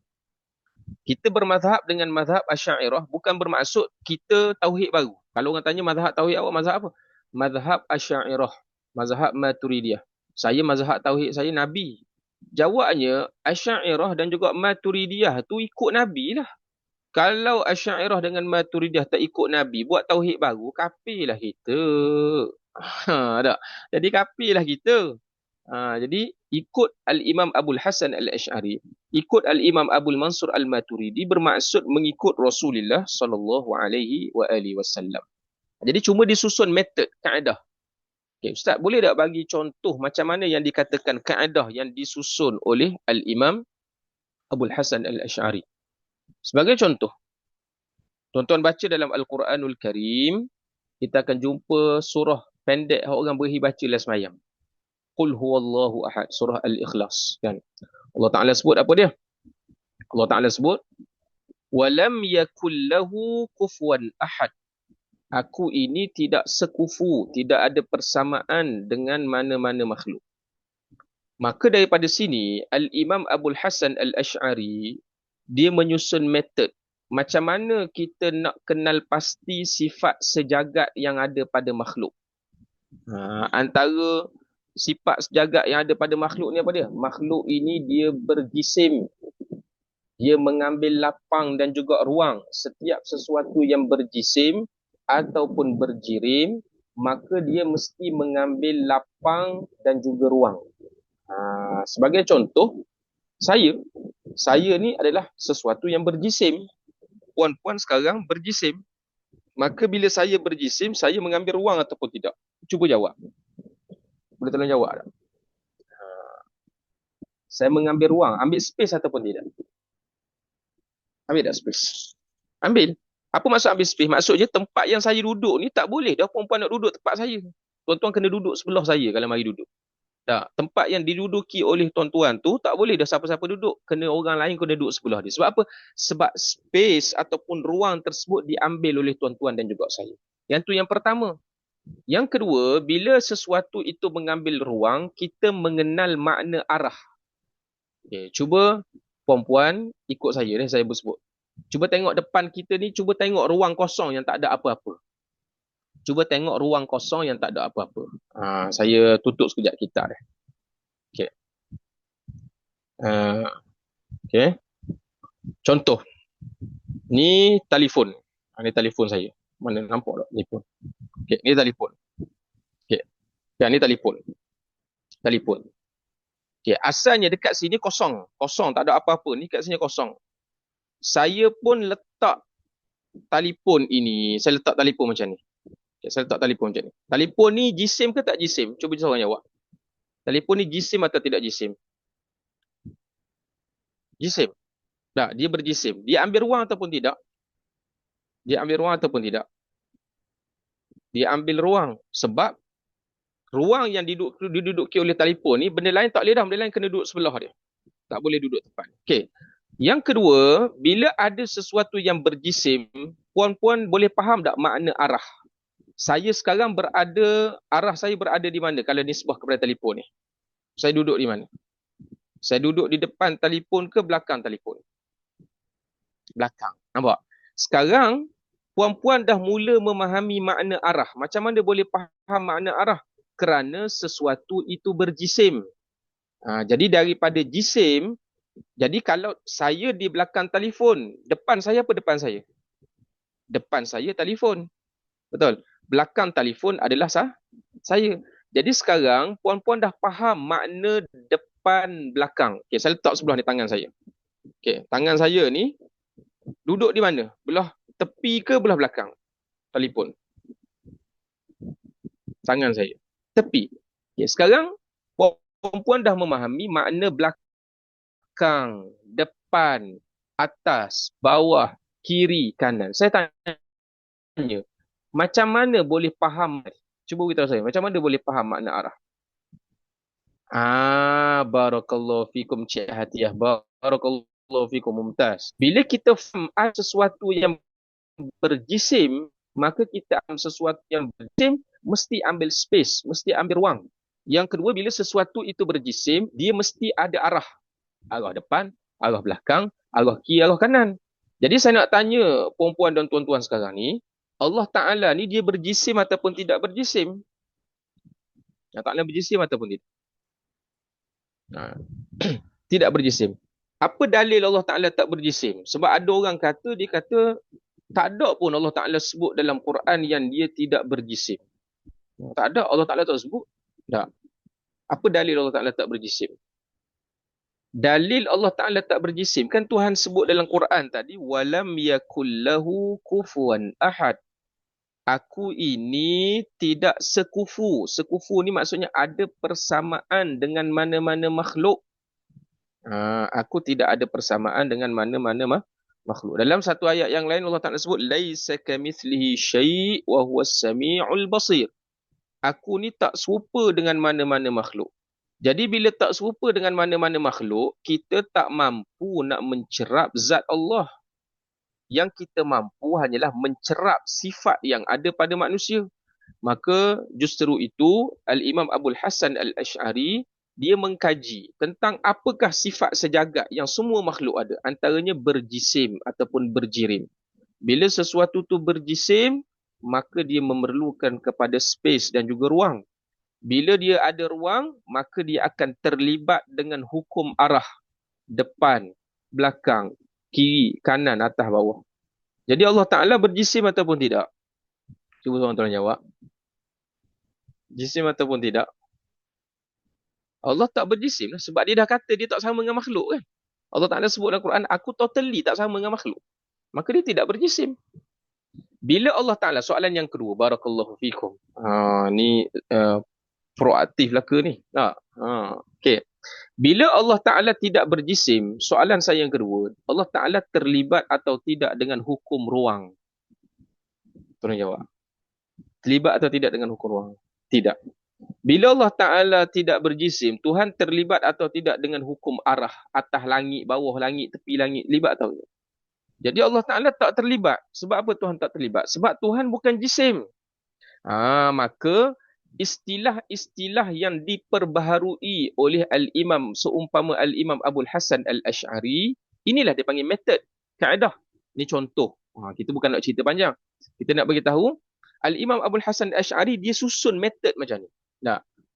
kita bermazhab dengan mazhab Asy'ariyah bukan bermaksud kita tauhid baru. Kalau orang tanya mazhab tauhid awak mazhab apa? Mazhab Asy'ariyah, mazhab Maturidiyah. Saya mazhab tauhid saya Nabi. Jawabnya Asy'ariyah dan juga Maturidiyah tu ikut Nabi lah. Kalau Asy'ariyah dengan Maturidiyah tak ikut Nabi, buat tauhid baru, kafirlah kita. Tak. Jadi kafirlah kita. Jadi ikut Al-Imam Abul Hasan Al-Asy'ari, ikut Al-Imam Abul Mansur Al-Maturidi bermaksud mengikut Rasulullah sallallahu alaihi wasallam. Jadi cuma disusun metod, kaedah. Okay, Ustaz, boleh tak bagi contoh macam mana yang dikatakan kaedah yang disusun oleh Al-Imam Abul Hasan Al-Asy'ari? Sebagai contoh, tuan-tuan baca dalam Al-Quranul Karim, kita akan jumpa surah pendek orang beri baca dalam sembahyang. Qul huwallahu ahad, surah Al-Ikhlas kan. Allah Taala sebut apa dia? Allah Taala sebut walam yakul lahu kufuwan ahad. Aku ini tidak sekufu, tidak ada persamaan dengan mana-mana makhluk. Maka daripada sini, Al-Imam Abul Hasan Al-Ash'ari, dia menyusun metod. Macam mana kita nak kenal pasti sifat sejagat yang ada pada makhluk. Antara sifat sejagat yang ada pada makhluk ni apa dia? Makhluk ini dia berjisim. Dia mengambil lapang dan juga ruang. Setiap sesuatu yang berjisim ataupun berjirim, maka dia mesti mengambil lapang dan juga ruang. Sebagai contoh, saya ni adalah sesuatu yang berjisim. Puan-puan sekarang berjisim. Maka bila saya berjisim, saya mengambil ruang ataupun tidak? Cuba jawab. Boleh tolong jawab tak? Saya mengambil ruang, ambil space ataupun tidak? Ambil tak space? Ambil. Apa maksud ambil space? Maksudnya tempat yang saya duduk ni tak boleh dah perempuan nak duduk tempat saya. Tuan-tuan kena duduk sebelah saya kalau mari duduk. Tak, tempat yang diduduki oleh tuan-tuan tu tak boleh dah siapa-siapa duduk. Kena orang lain kena duduk sebelah dia. Sebab apa? Sebab space ataupun ruang tersebut diambil oleh tuan-tuan dan juga saya. Yang tu yang pertama. Yang kedua, bila sesuatu itu mengambil ruang, kita mengenal makna arah. Okay, cuba puan-puan ikut saya bersebut. Cuba tengok depan kita ni, cuba tengok ruang kosong yang tak ada apa-apa. Cuba tengok ruang kosong yang tak ada apa-apa. Saya tutup sekejap kita dia. Okey. Okey. Contoh. Ni telefon. Ni telefon saya. Mana nampak tak telefon? Okey, ni telefon. Okey. Ya, ni telefon. Telefon. Okey, asalnya dekat sini kosong. Kosong, tak ada apa-apa. Ni kat sini kosong. Saya pun letak telefon ini. Saya letak telefon macam ni. Okay, saya letak telefon macam ni. Telefon ni jisim ke tak jisim? Cuba seorang jawab. Telefon ni jisim atau tidak jisim? Jisim. Tak, dia berjisim. Dia ambil ruang ataupun tidak? Dia ambil ruang ataupun tidak? Dia ambil ruang. Sebab ruang yang diduduki oleh telefon ni, benda lain tak boleh dah. Benda lain kena duduk sebelah dia. Tak boleh duduk tepat. Okey. Yang kedua, bila ada sesuatu yang berjisim, puan-puan boleh faham tak makna arah? Saya sekarang arah saya berada di mana kalau nisbah kepada telefon ni? Saya duduk di mana? Saya duduk di depan telefon ke belakang telefon? Belakang. Nampak? Sekarang, puan-puan dah mula memahami makna arah. Macam mana boleh faham makna arah? Kerana sesuatu itu berjisim. Jadi daripada jisim, jadi kalau saya di belakang telefon, depan saya apa depan saya? Depan saya telefon. Betul? Belakang telefon adalah saya. Jadi sekarang puan-puan dah faham makna depan belakang. Okey, saya letak sebelah ni tangan saya. Okey, tangan saya ni duduk di mana? Belah tepi ke belah belakang telefon? Tangan saya. Tepi. Okey, sekarang puan-puan dah memahami makna belakang, depan, atas, bawah, kiri, kanan. Saya tanya, macam mana boleh faham? Cuba beritahu saya, macam mana boleh faham makna arah? Barakallahu fikum Cik Hatiah. Barakallahu fikum Mumtaz. Bila kita faham sesuatu yang berjisim, maka kita ambil sesuatu yang berjisim, mesti ambil space, mesti ambil ruang. Yang kedua, bila sesuatu itu berjisim, dia mesti ada arah. Arah depan, arah belakang, arah kiri, arah kanan. Jadi saya nak tanya puan-puan dan tuan-tuan sekarang ni, Allah Ta'ala ni dia berjisim ataupun tidak berjisim? Allah Ta'ala berjisim ataupun tidak? Tidak berjisim. Apa dalil Allah Ta'ala tak berjisim? Sebab ada orang kata, dia kata tak ada pun Allah Ta'ala sebut dalam Quran yang dia tidak berjisim. Tak ada, Allah Ta'ala tak sebut. Tak. Apa dalil Allah Ta'ala tak berjisim? Dalil Allah Ta'ala tak berjisim. Kan Tuhan sebut dalam Quran tadi, walam yakullahu kufuwan ahad. Aku ini tidak sekufu. Sekufu ni maksudnya ada persamaan dengan mana-mana makhluk. Aku tidak ada persamaan dengan mana-mana makhluk. Dalam satu ayat yang lain Allah Ta'ala sebut laisa kamithlihi syai' wa huwas sami'ul basir. Aku ni tak serupa dengan mana-mana makhluk. Jadi bila tak serupa dengan mana-mana makhluk, kita tak mampu nak mencerap zat Allah. Yang kita mampu hanyalah mencerap sifat yang ada pada manusia. Maka justru itu Al-Imam Abul Hasan Al-Ash'ari dia mengkaji tentang apakah sifat sejagat yang semua makhluk ada. Antaranya berjisim ataupun berjirim. Bila sesuatu tu berjisim, maka dia memerlukan kepada space dan juga ruang. Bila dia ada ruang, maka dia akan terlibat dengan hukum arah. Depan, belakang, kiri, kanan, atas, bawah. Jadi Allah Ta'ala berjisim ataupun tidak? Cuba seorang tolong jawab. Jisim ataupun tidak? Allah tak berjisim lah. Sebab dia dah kata dia tak sama dengan makhluk kan. Allah Ta'ala sebut dalam Quran, aku totally tak sama dengan makhluk. Maka dia tidak berjisim. Bila Allah Ta'ala, soalan yang kedua, barakallahu fikum. Ni proaktif lah ke ni? Okay. Bila Allah Ta'ala tidak berjisim, soalan saya yang kedua, Allah Ta'ala terlibat atau tidak dengan hukum ruang? Tolong jawab. Terlibat atau tidak dengan hukum ruang? Tidak. Bila Allah Ta'ala tidak berjisim, Tuhan terlibat atau tidak dengan hukum arah? Atas langit, bawah langit, tepi langit, libat atau tidak? Jadi Allah Ta'ala tak terlibat. Sebab apa Tuhan tak terlibat? Sebab Tuhan bukan jisim. Maka istilah-istilah yang diperbaharui oleh Al-Imam, seumpama Al-Imam Abul Hasan Al-Ash'ari, inilah dia panggil metod, kaedah. Ini contoh. Kita bukan nak cerita panjang. Kita nak beritahu, Al-Imam Abul Hasan Al-Ash'ari, dia susun metod macam ni.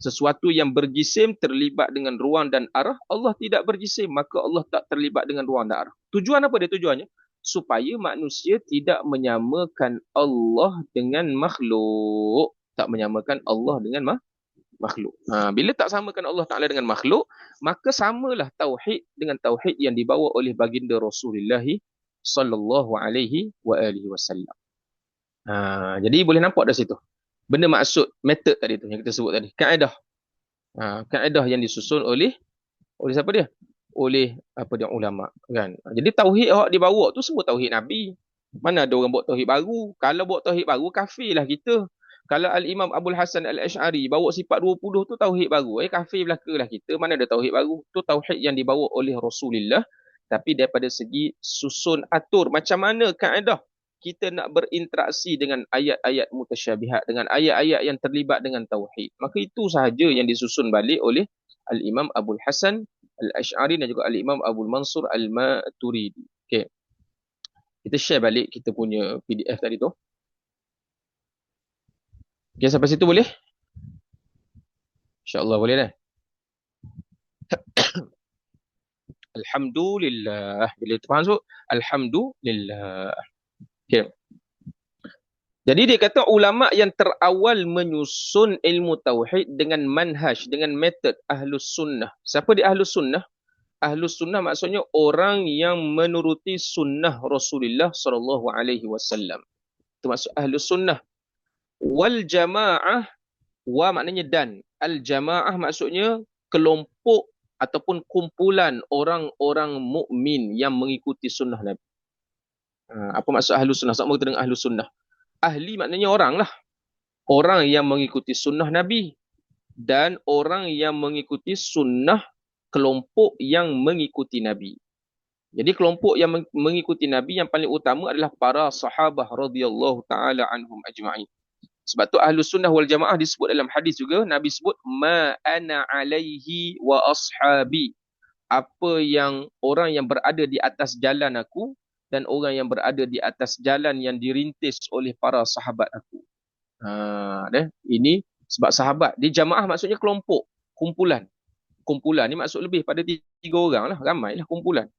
Sesuatu yang berjisim terlibat dengan ruang dan arah, Allah tidak berjisim, maka Allah tak terlibat dengan ruang dan arah. Tujuan apa dia tujuannya? Supaya manusia tidak menyamakan Allah dengan makhluk. Tak menyamakan Allah dengan makhluk. Bila tak samakan Allah Ta'ala dengan makhluk, maka samalah tauhid dengan tauhid yang dibawa oleh baginda Rasulullah sallallahu alaihi wa alihi wasallam. Jadi boleh nampak dari situ. Benda maksud, metod tadi tu yang kita sebut tadi. Kaedah. Kaedah yang disusun oleh siapa dia? Oleh ulama kan. Jadi tauhid yang dibawa tu semua tauhid Nabi. Mana ada orang buat tauhid baru? Kalau buat tauhid baru, kafirlah kita. Kalau Al-Imam Abul Hasan Al-Ash'ari bawa sifat 20 tu tauhid baru, kafir belakalah kita. Mana ada tauhid baru? Tu tauhid yang dibawa oleh Rasulullah. Tapi daripada segi susun atur macam mana kaedah kita nak berinteraksi dengan ayat-ayat mutasyabihat, dengan ayat-ayat yang terlibat dengan tauhid. Maka itu sahaja yang disusun balik oleh Al-Imam Abul Hasan Al-Ash'ari dan juga Al-Imam Abul Mansur Al-Maturidi. Okay. Kita share balik kita punya PDF tadi tu. Okay, sampai situ boleh? InsyaAllah boleh dah. Alhamdulillah. Bila tu faham so? Alhamdulillah. Okay. Jadi dia kata ulama yang terawal menyusun ilmu tauhid dengan manhaj, dengan metod Ahlus Sunnah. Siapa dia Ahlus Sunnah? Ahlus Sunnah maksudnya orang yang menuruti sunnah Rasulullah sallallahu alaihi wasallam. Itu maksud Ahlus Sunnah. Wal jamaah, wa maknanya dan. Al jamaah maksudnya kelompok ataupun kumpulan orang-orang mukmin yang mengikuti sunnah Nabi. Apa maksud Ahlus Sunnah? Sama kita dengan Ahlus Sunnah. Ahli maknanya orang lah. Orang yang mengikuti sunnah Nabi. Dan orang yang mengikuti sunnah kelompok yang mengikuti Nabi. Jadi kelompok yang mengikuti Nabi yang paling utama adalah para sahabah radhiyallahu ta'ala anhum ajma'in. Sebab tu Ahlus Sunnah wal Jamaah disebut dalam hadis juga. Nabi sebut, ma ana alaihi wa ashabi. Apa yang orang yang berada di atas jalan aku dan orang yang berada di atas jalan yang dirintis oleh para sahabat aku. Ini sebab sahabat. Di jamaah maksudnya kelompok, kumpulan. Kumpulan ni maksud lebih pada 3 orang lah, ramai lah kumpulan.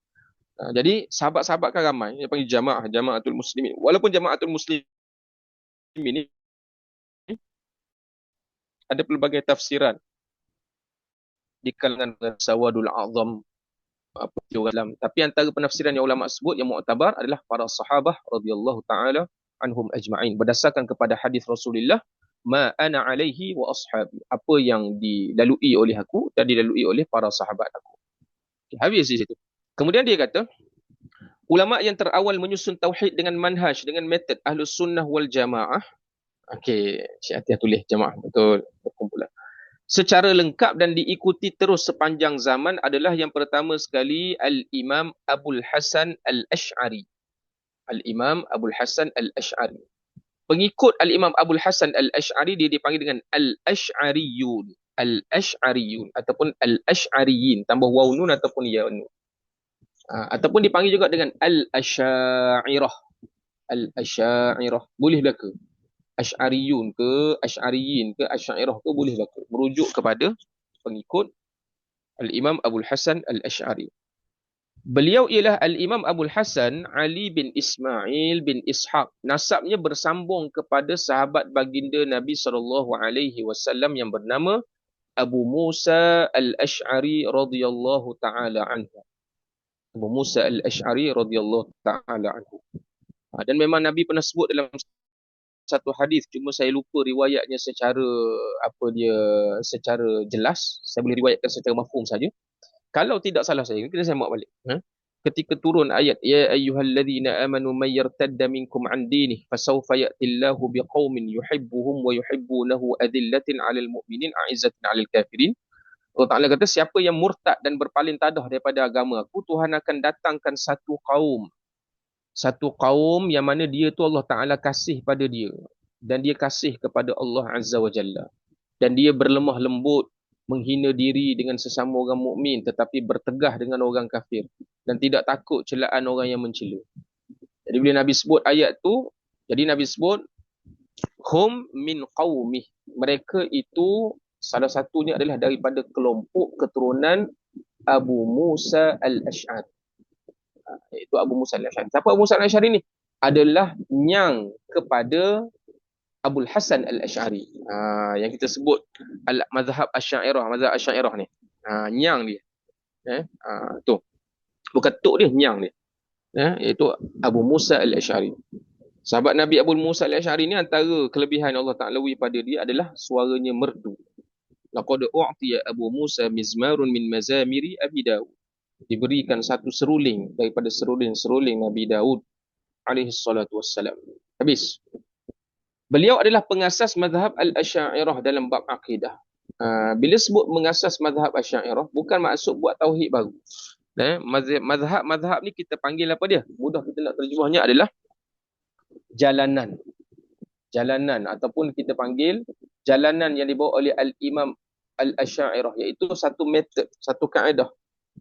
Jadi sahabat-sahabat kan ramai. Dia panggil jamaah, jamaatul muslimin. Walaupun jamaatul muslimin ni ada pelbagai tafsiran di kalangan Sawadul Azam, tapi antara penafsiran yang ulama sebut yang muktabar adalah para sahabah radhiyallahu taala anhum ajma'in berdasarkan kepada hadis Rasulullah, ma ana alaihi wa ashabi, apa yang dilalui oleh aku dan dilalui oleh para sahabat aku. Okay, habis di situ. Kemudian dia kata ulama yang terawal menyusun tauhid dengan manhaj, dengan metod Ahlus Sunnah wal Jamaah. Okey, Cik Atiyah tulis jamaah, betul, berkumpulan. Secara lengkap dan diikuti terus sepanjang zaman adalah yang pertama sekali Al-Imam Abul Hasan Al-Ash'ari. Al-Imam Abul Hasan Al-Ash'ari. Pengikut Al-Imam Abul Hasan Al-Ash'ari dia dipanggil dengan Al-Ash'ariyun. al-Asy'ariyun ataupun al-Asy'ariyin, tambah waw nun ataupun ya nun. Ataupun dipanggil juga dengan al-Asy'ariyah. Al-Asy'ariyah boleh belaka. Asy'ariyun ke, Asy'ariyin ke, Asy'ariyah ke boleh belaka. Merujuk kepada pengikut Al-Imam Abul Hasan Al-Asy'ari. Beliau ialah Al-Imam Abul Hasan Ali bin Ismail bin Ishaq. Nasabnya bersambung kepada sahabat baginda Nabi SAW yang bernama Abu Musa Al-Asy'ari radhiyallahu taala anhu. Abu Musa Al-Asy'ari radhiyallahu taala anhu. Dan memang Nabi pernah sebut dalam satu hadis, cuma saya lupa riwayatnya secara jelas. Saya boleh riwayatkan secara mafhum saja. Kalau tidak salah saya, kena saya mak balik. Ketika turun ayat ya ayyuhalladzina amanu may yartadda minkum an dinih fasawfa ya'tillahu biqaumin yuhibbuhum wa yuhibbunahu adillatin 'alal mu'minin 'izzatin 'alal kafirin. Allah Taala kata siapa yang murtad dan berpaling tadah daripada agama aku, Tuhan akan datangkan satu kaum yang mana dia tu Allah Taala kasih pada dia dan dia kasih kepada Allah Azza wa Jalla, dan dia berlemah lembut, menghina diri dengan sesama orang mukmin tetapi bertegah dengan orang kafir dan tidak takut celaan orang yang mencela. Jadi bila Nabi sebut ayat tu, jadi Nabi sebut hum min qaumih, mereka itu salah satunya adalah daripada kelompok keturunan Abu Musa Al-Asy'ari. Iaitu Abu Musa Al-Asy'ari. Siapa Abu Musa Al-Asy'ari ni? Adalah nyang kepada Abul Hasan Al-Asy'ari. Yang kita sebut mazhab Asy'ariyah ni. Nyang dia. Tu. Bukan tok dia, nyang dia. Iaitu Abu Musa Al-Asy'ari. Sahabat Nabi Abu Musa Al-Asy'ari ni antara kelebihan Allah Ta'ala pada dia adalah suaranya merdu. Laqad u'tiya Abu Musa mizmarun min mazamiri Abi Daud. Diberikan satu seruling daripada seruling-seruling Nabi Daud alaihi salatu wassalam. Habis. Beliau adalah pengasas mazhab Al-Asy'ariyah dalam bab akidah. Bila sebut mengasas mazhab Asy'ariyah, bukan maksud buat tauhid baru. Mazhab ni kita panggil apa dia? Mudah kita nak terjemahnya adalah jalanan. Jalanan ataupun kita panggil jalanan yang dibawa oleh Al-Imam Al-Asy'ariyah, iaitu satu metod, satu kaedah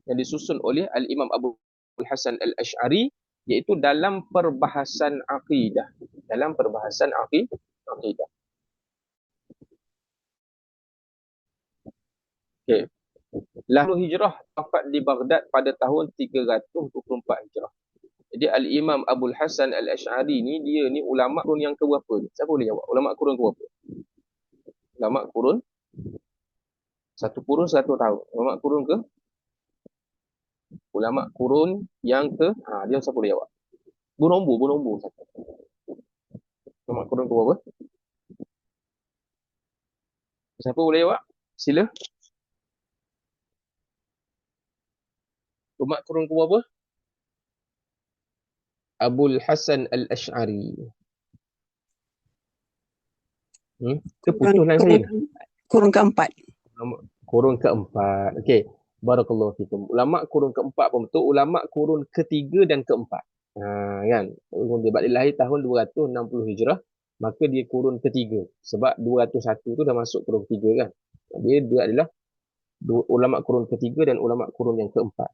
yang disusun oleh Al-Imam Abu Hasan Al-Asy'ari, iaitu dalam perbahasan akidah. Dalam perbahasan akidah. Okey. Lalu hijrah wafat di Baghdad pada tahun 324 Hijrah. Jadi Al-Imam Abu Hasan Al-Asy'ari ni, dia ni ulama kurun yang keberapa ni? Siapa boleh jawab? Ulama kurun keberapa? Ulama kurun satu kurun 1 tahun. Ulama kurun ke? Ulama kurun yang ke? Dia siapa boleh jawab? Bunombu. Ulama kurun ke berapa? Siapa boleh jawab? Sila. Ulama kurun ke berapa? Abul Hasan Al-Asy'ari. Terputus lain saya. Kurun keempat. Kurun keempat. Okey. Barakallahu fikum. Ulama kurun keempat pun betul. Ulama kurun ketiga dan keempat. Kan? Sebab dia lahir tahun 260 Hijrah, maka dia kurun ketiga. Sebab 201 tu dah masuk kurun ketiga kan. Dia adalah ulama kurun ketiga dan ulama kurun yang keempat.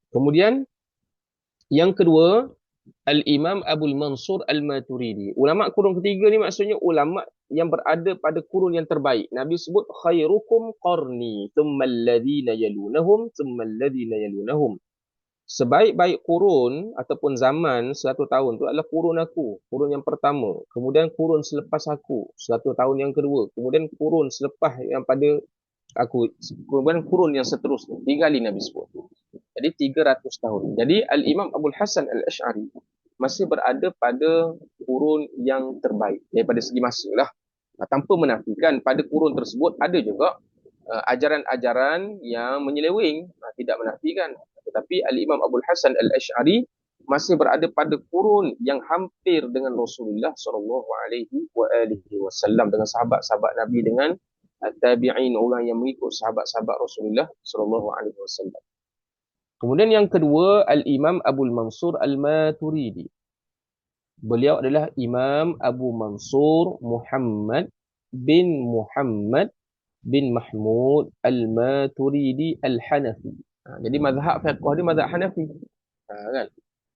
Kemudian yang kedua, Al-Imam Abul Mansur Al-Maturidi. Ulama kurun ketiga ni maksudnya ulama yang berada pada kurun yang terbaik. Nabi sebut khairukum qarni thumma alladhina yalunahum thumma alladhina yalunahum. Sebaik-baik kurun ataupun zaman 100 tahun tu adalah kurun aku, kurun yang pertama. Kemudian kurun selepas aku, 100 tahun yang kedua. Kemudian kurun selepas yang pada aku, kemudian kurun yang seterusnya. 3 kali Nabi sebut. Jadi 300 tahun. Jadi Al-Imam Abul Hasan Al-Asy'ari masih berada pada kurun yang terbaik daripada segi masa lah. Tanpa menafikan pada kurun tersebut ada juga ajaran-ajaran yang menyeleweng, tidak menafikan. Tetapi Al-Imam Abul Hasan Al-Asy'ari masih berada pada kurun yang hampir dengan Rasulullah SAW, dengan sahabat-sahabat Nabi, dengan tabi'in, orang yang mengikut sahabat-sahabat Rasulullah SAW. Kemudian yang kedua, Al-Imam Abul Mansur Al-Maturidi. Beliau adalah Imam Abu Mansur Muhammad bin Muhammad bin Mahmud Al-Maturidi Al-Hanafi. Jadi mazhab fiqh dia mazhab Hanafi. Kan?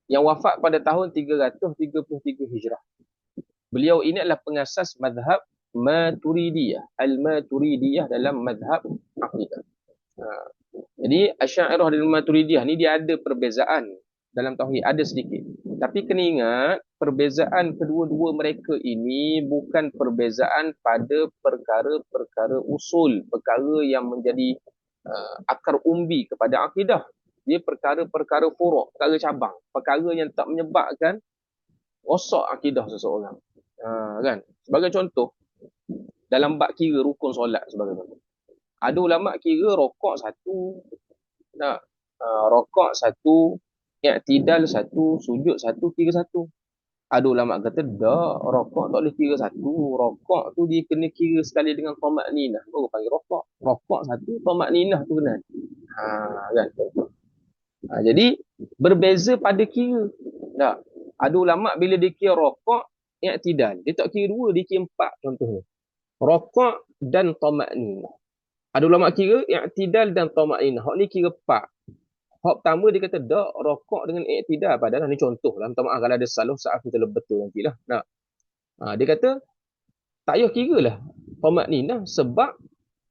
Yang wafat pada tahun 333 Hijrah. Beliau ini adalah pengasas mazhab Maturidiyah. Al-Maturidiyah dalam mazhab akidah. Jadi Asy'ariyah dan Maturidiyah ni dia ada perbezaan dalam tauhid, ada sedikit. Tapi kena ingat, perbezaan kedua-dua mereka ini bukan perbezaan pada perkara-perkara usul, perkara yang menjadi akar umbi kepada akidah. Dia perkara-perkara furuk, perkara cabang, perkara yang tak menyebabkan rosak akidah seseorang. Kan? Sebagai contoh, dalam bab kira rukun solat sebagai contoh. Ada ulama kira rokok satu, rokok satu, i'tidal satu, sujud satu, kira satu. Ada ulama kata dak, rokok tak boleh kira satu. Rokok tu dia kena kira sekali dengan tamak ninah. Baru panggil rokok. Rokok satu, tamak ninah tu kena. Kan? Jadi berbeza pada kira. Tak. Ada ulama bila dia kira rokok, i'tidal. Dia tak kira dua, dia kira empat contohnya. Rokok dan tamak ninah. Ada ulama kira i'tidal dan tamak ninah. Hak ni kira empat. Hak pertama dia kata dak, rokok dengan i'tidal. Padahal ni contoh lah. Minta maaf kalau ada salah, saat kita betul nanti lah. Dia kata tak payah kira lah tamak ninah, sebab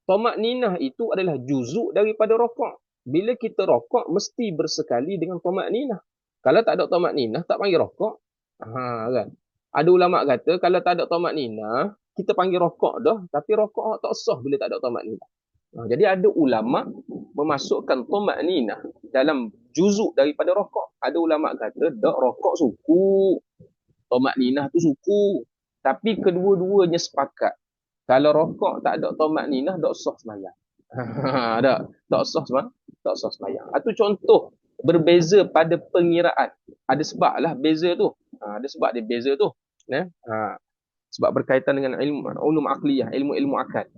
tamak ninah itu adalah juzuk daripada rokok. Bila kita rokok mesti bersekali dengan tamak ninah. Kalau tak ada tamak ninah tak panggil rokok. Kan? Ada ulama kata kalau tak ada tamak ninah kita panggil rokok dah, tapi rokok tak sah bila tak ada tamak ninah. Jadi ada ulama memasukkan tamak ninah dalam juzuk daripada rokok. Ada ulama kata dak, rokok suku, tamak ninah tu suku. Tapi kedua-duanya sepakat. Kalau rokok tak ada tamak ninah, tak sah sembahyang. Tak sah sembahyang. Tak sah sembahyang. Itu contoh berbeza pada pengiraan. Ada sebab lah beza tu. Ada sebab dia beza tu. Sebab berkaitan dengan ilmu ulum akliyah, ilmu-ilmu akal.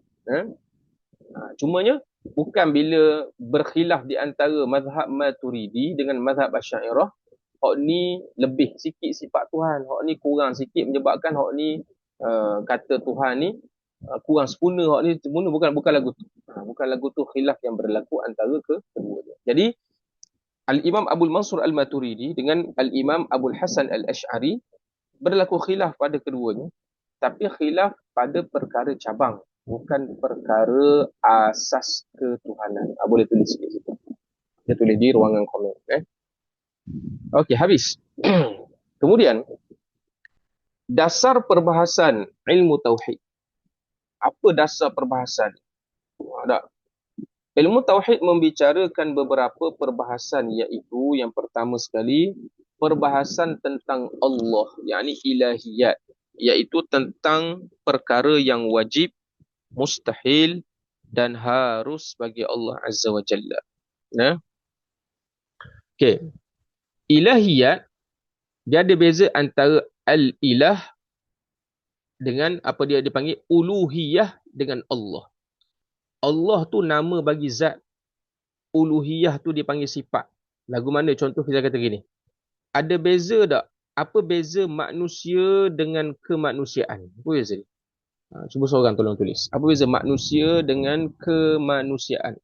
Cumanya bukan bila berkhilaf di antara mazhab Maturidi dengan mazhab Asy'ariyah, hak ni lebih sikit sifat Tuhan, hak ni kurang sikit, menyebabkan hak ni kata Tuhan ni kurang sempurna, hak ni sempurna. Bukan lagu tu. Bukan lagu tu khilaf yang berlaku antara kedua-duanya. Jadi Al-Imam Abul Mansur Al-Maturidi dengan Al-Imam Abul Hasan Al-Asy'ari berlaku khilaf pada keduanya, tapi khilaf pada perkara cabang, bukan perkara asas ketuhanan. Boleh tulis sikit situ. Dia tulis di ruangan komen. Okey, habis. Kemudian dasar perbahasan ilmu tauhid. Apa dasar perbahasan? Ilmu tauhid membicarakan beberapa perbahasan, iaitu yang pertama sekali perbahasan tentang Allah, yakni ilahiyat, iaitu tentang perkara yang wajib, mustahil dan harus bagi Allah Azza wa Jalla. Okey. Ilahiyat dia ada beza antara al-ilah dengan apa dia dipanggil uluhiyah dengan Allah. Allah tu nama bagi zat, uluhiyah tu dipanggil sifat. Lagu mana contoh kita kata gini. Ada beza tak? Apa beza manusia dengan kemanusiaan? Apa beza ni? Cuba seorang tolong tulis. Apa beza manusia dengan kemanusiaan?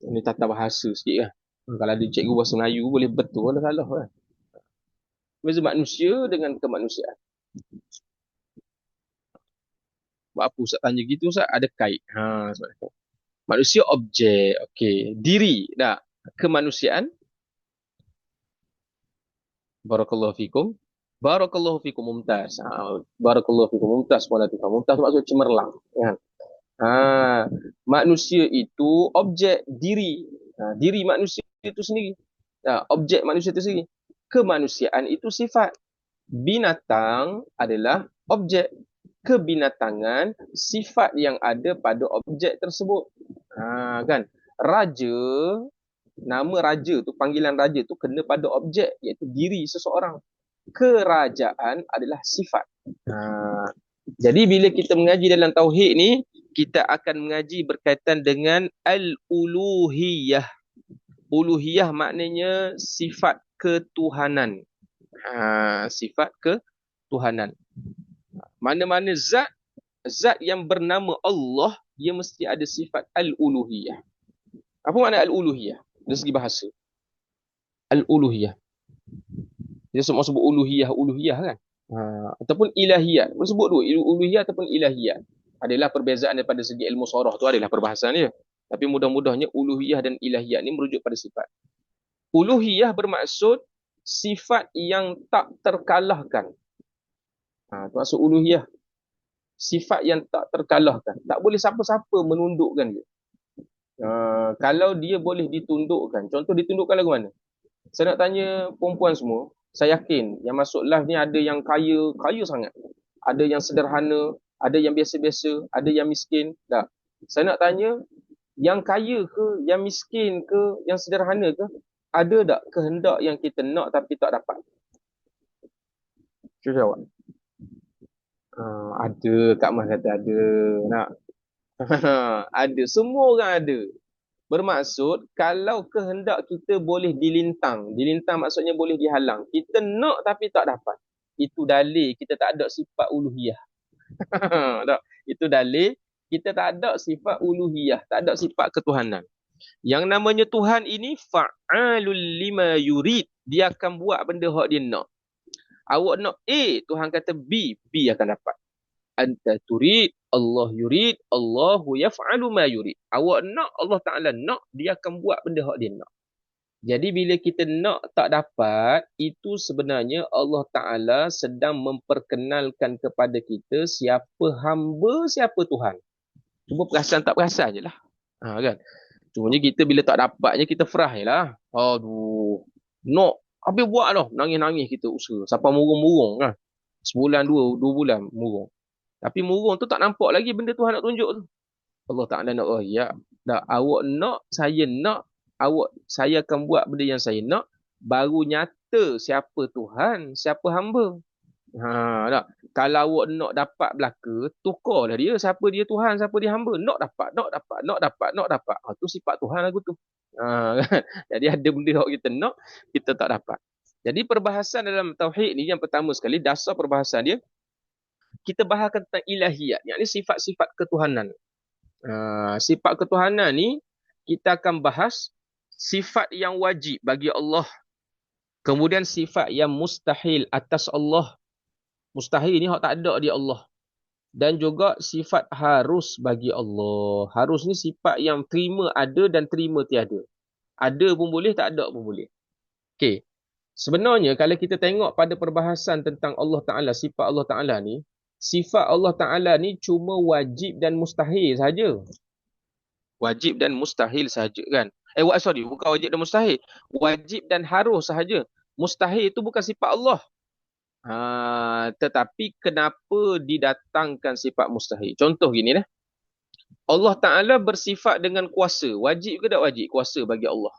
Ini tata bahasa sikit lah. Kalau ada cikgu bahasa Melayu boleh betul lah, salah lah. Beza manusia dengan kemanusiaan. Buat apa Ustaz tanya gitu Ustaz? Ada kait. Manusia objek. Okey. Diri. Dah. Kemanusiaan. Barakallahu fikum. Barakallahu fikum, mumtaz. Barakallahu fikum, mumtaz. Mumtaz tu maksud cemerlang. Kan? Manusia itu objek diri. Diri manusia itu sendiri. Objek manusia itu sendiri. Kemanusiaan itu sifat. Binatang adalah objek. Kebinatangan sifat yang ada pada objek tersebut. Kan? Raja, nama raja tu, panggilan raja tu kena pada objek, iaitu diri seseorang. Kerajaan adalah sifat. Jadi bila kita mengaji dalam tauhid ni, kita akan mengaji berkaitan dengan al-uluhiyah. Uluhiyah maknanya sifat ketuhanan. Sifat ketuhanan. Mana-mana zat zat yang bernama Allah, dia mesti ada sifat al-uluhiyah. Apa makna al-uluhiyah? Dari segi bahasa. Al-uluhiyah. Dia semua sebut uluhiyah kan? Ataupun ilahiyat. Boleh sebut dua, uluhiyah ataupun ilahiyat. Adalah perbezaan daripada segi ilmu sorah tu adalah perbahasan dia. Tapi mudah-mudahnya uluhiyah dan ilahiyat ni merujuk pada sifat. Uluhiyah bermaksud sifat yang tak terkalahkan. Itu maksud uluhiyah. Sifat yang tak terkalahkan. Tak boleh siapa-siapa menundukkan dia. Kalau dia boleh ditundukkan. Contoh ditundukkan lagu mana? Saya nak tanya perempuan semua. Saya yakin yang masuk live ni ada yang kaya, kaya sangat. Ada yang sederhana, ada yang biasa-biasa, ada yang miskin. Dah. Saya nak tanya, yang kaya ke, yang miskin ke, yang sederhana ke, ada tak kehendak yang kita nak tapi tak dapat? Cuba jawab. Ada, Kak Mas kata ada. Nak? Ada, semua orang ada. Bermaksud, kalau kehendak kita boleh dilintang. Dilintang maksudnya boleh dihalang. Kita nak tapi tak dapat. Itu dalil kita tak ada sifat uluhiyah. Itu dalil kita tak ada sifat uluhiyah. Tak ada sifat ketuhanan. Yang namanya Tuhan ini, fa'alul lima yurid. Dia akan buat benda yang dia nak. Awak nak A, Tuhan kata B. B akan dapat. Anta turid, Allah yurid, Allahu yaf'alu ma yurid. Awak nak, Allah Ta'ala nak, dia akan buat benda yang dia nak. Jadi bila kita nak tak dapat, itu sebenarnya Allah Ta'ala sedang memperkenalkan kepada kita siapa hamba, siapa Tuhan. Cuma perasan tak perasan je lah. Kan? Cumanya kita bila tak dapatnya, kita frah je lah. Aduh, nak, habis buat lah. Nangis-nangis kita usaha. Sampai murung-murung kan. Sebulan, dua bulan murung. Tapi murung tu tak nampak lagi benda Tuhan nak tunjuk tu. Allah Ta'ala nak, oh ya, dah awak nak, saya akan buat benda yang saya nak, baru nyata siapa Tuhan, siapa hamba. Tak? Kalau awak nak dapat belaka, tukarlah dia, siapa dia Tuhan, siapa dia hamba. Nak dapat. Tu sifat Tuhan lagu tu. Jadi ada benda yang kita nak, kita tak dapat. Jadi perbahasan dalam tauhid ni yang pertama sekali, dasar perbahasan dia, kita bahagikan tentang ilahiyat, yakni sifat-sifat ketuhanan. Sifat ketuhanan ni kita akan bahas sifat yang wajib bagi Allah, kemudian sifat yang mustahil atas Allah. Mustahil ni hak tak ada di Allah. Dan juga sifat harus bagi Allah. Harus ni sifat yang terima ada dan terima tiada. Ada pun boleh, tak ada pun boleh. Okey. Sebenarnya kalau kita tengok pada perbahasan tentang Allah Ta'ala, sifat Allah Ta'ala ni, sifat Allah Ta'ala ni cuma wajib dan mustahil saja. Wajib dan mustahil saja kan. Bukan wajib dan mustahil. Wajib dan harus sahaja. Mustahil itu bukan sifat Allah. Tetapi kenapa didatangkan sifat mustahil? Contoh gini dah. Allah Ta'ala bersifat dengan kuasa. Wajib ke tak wajib kuasa bagi Allah?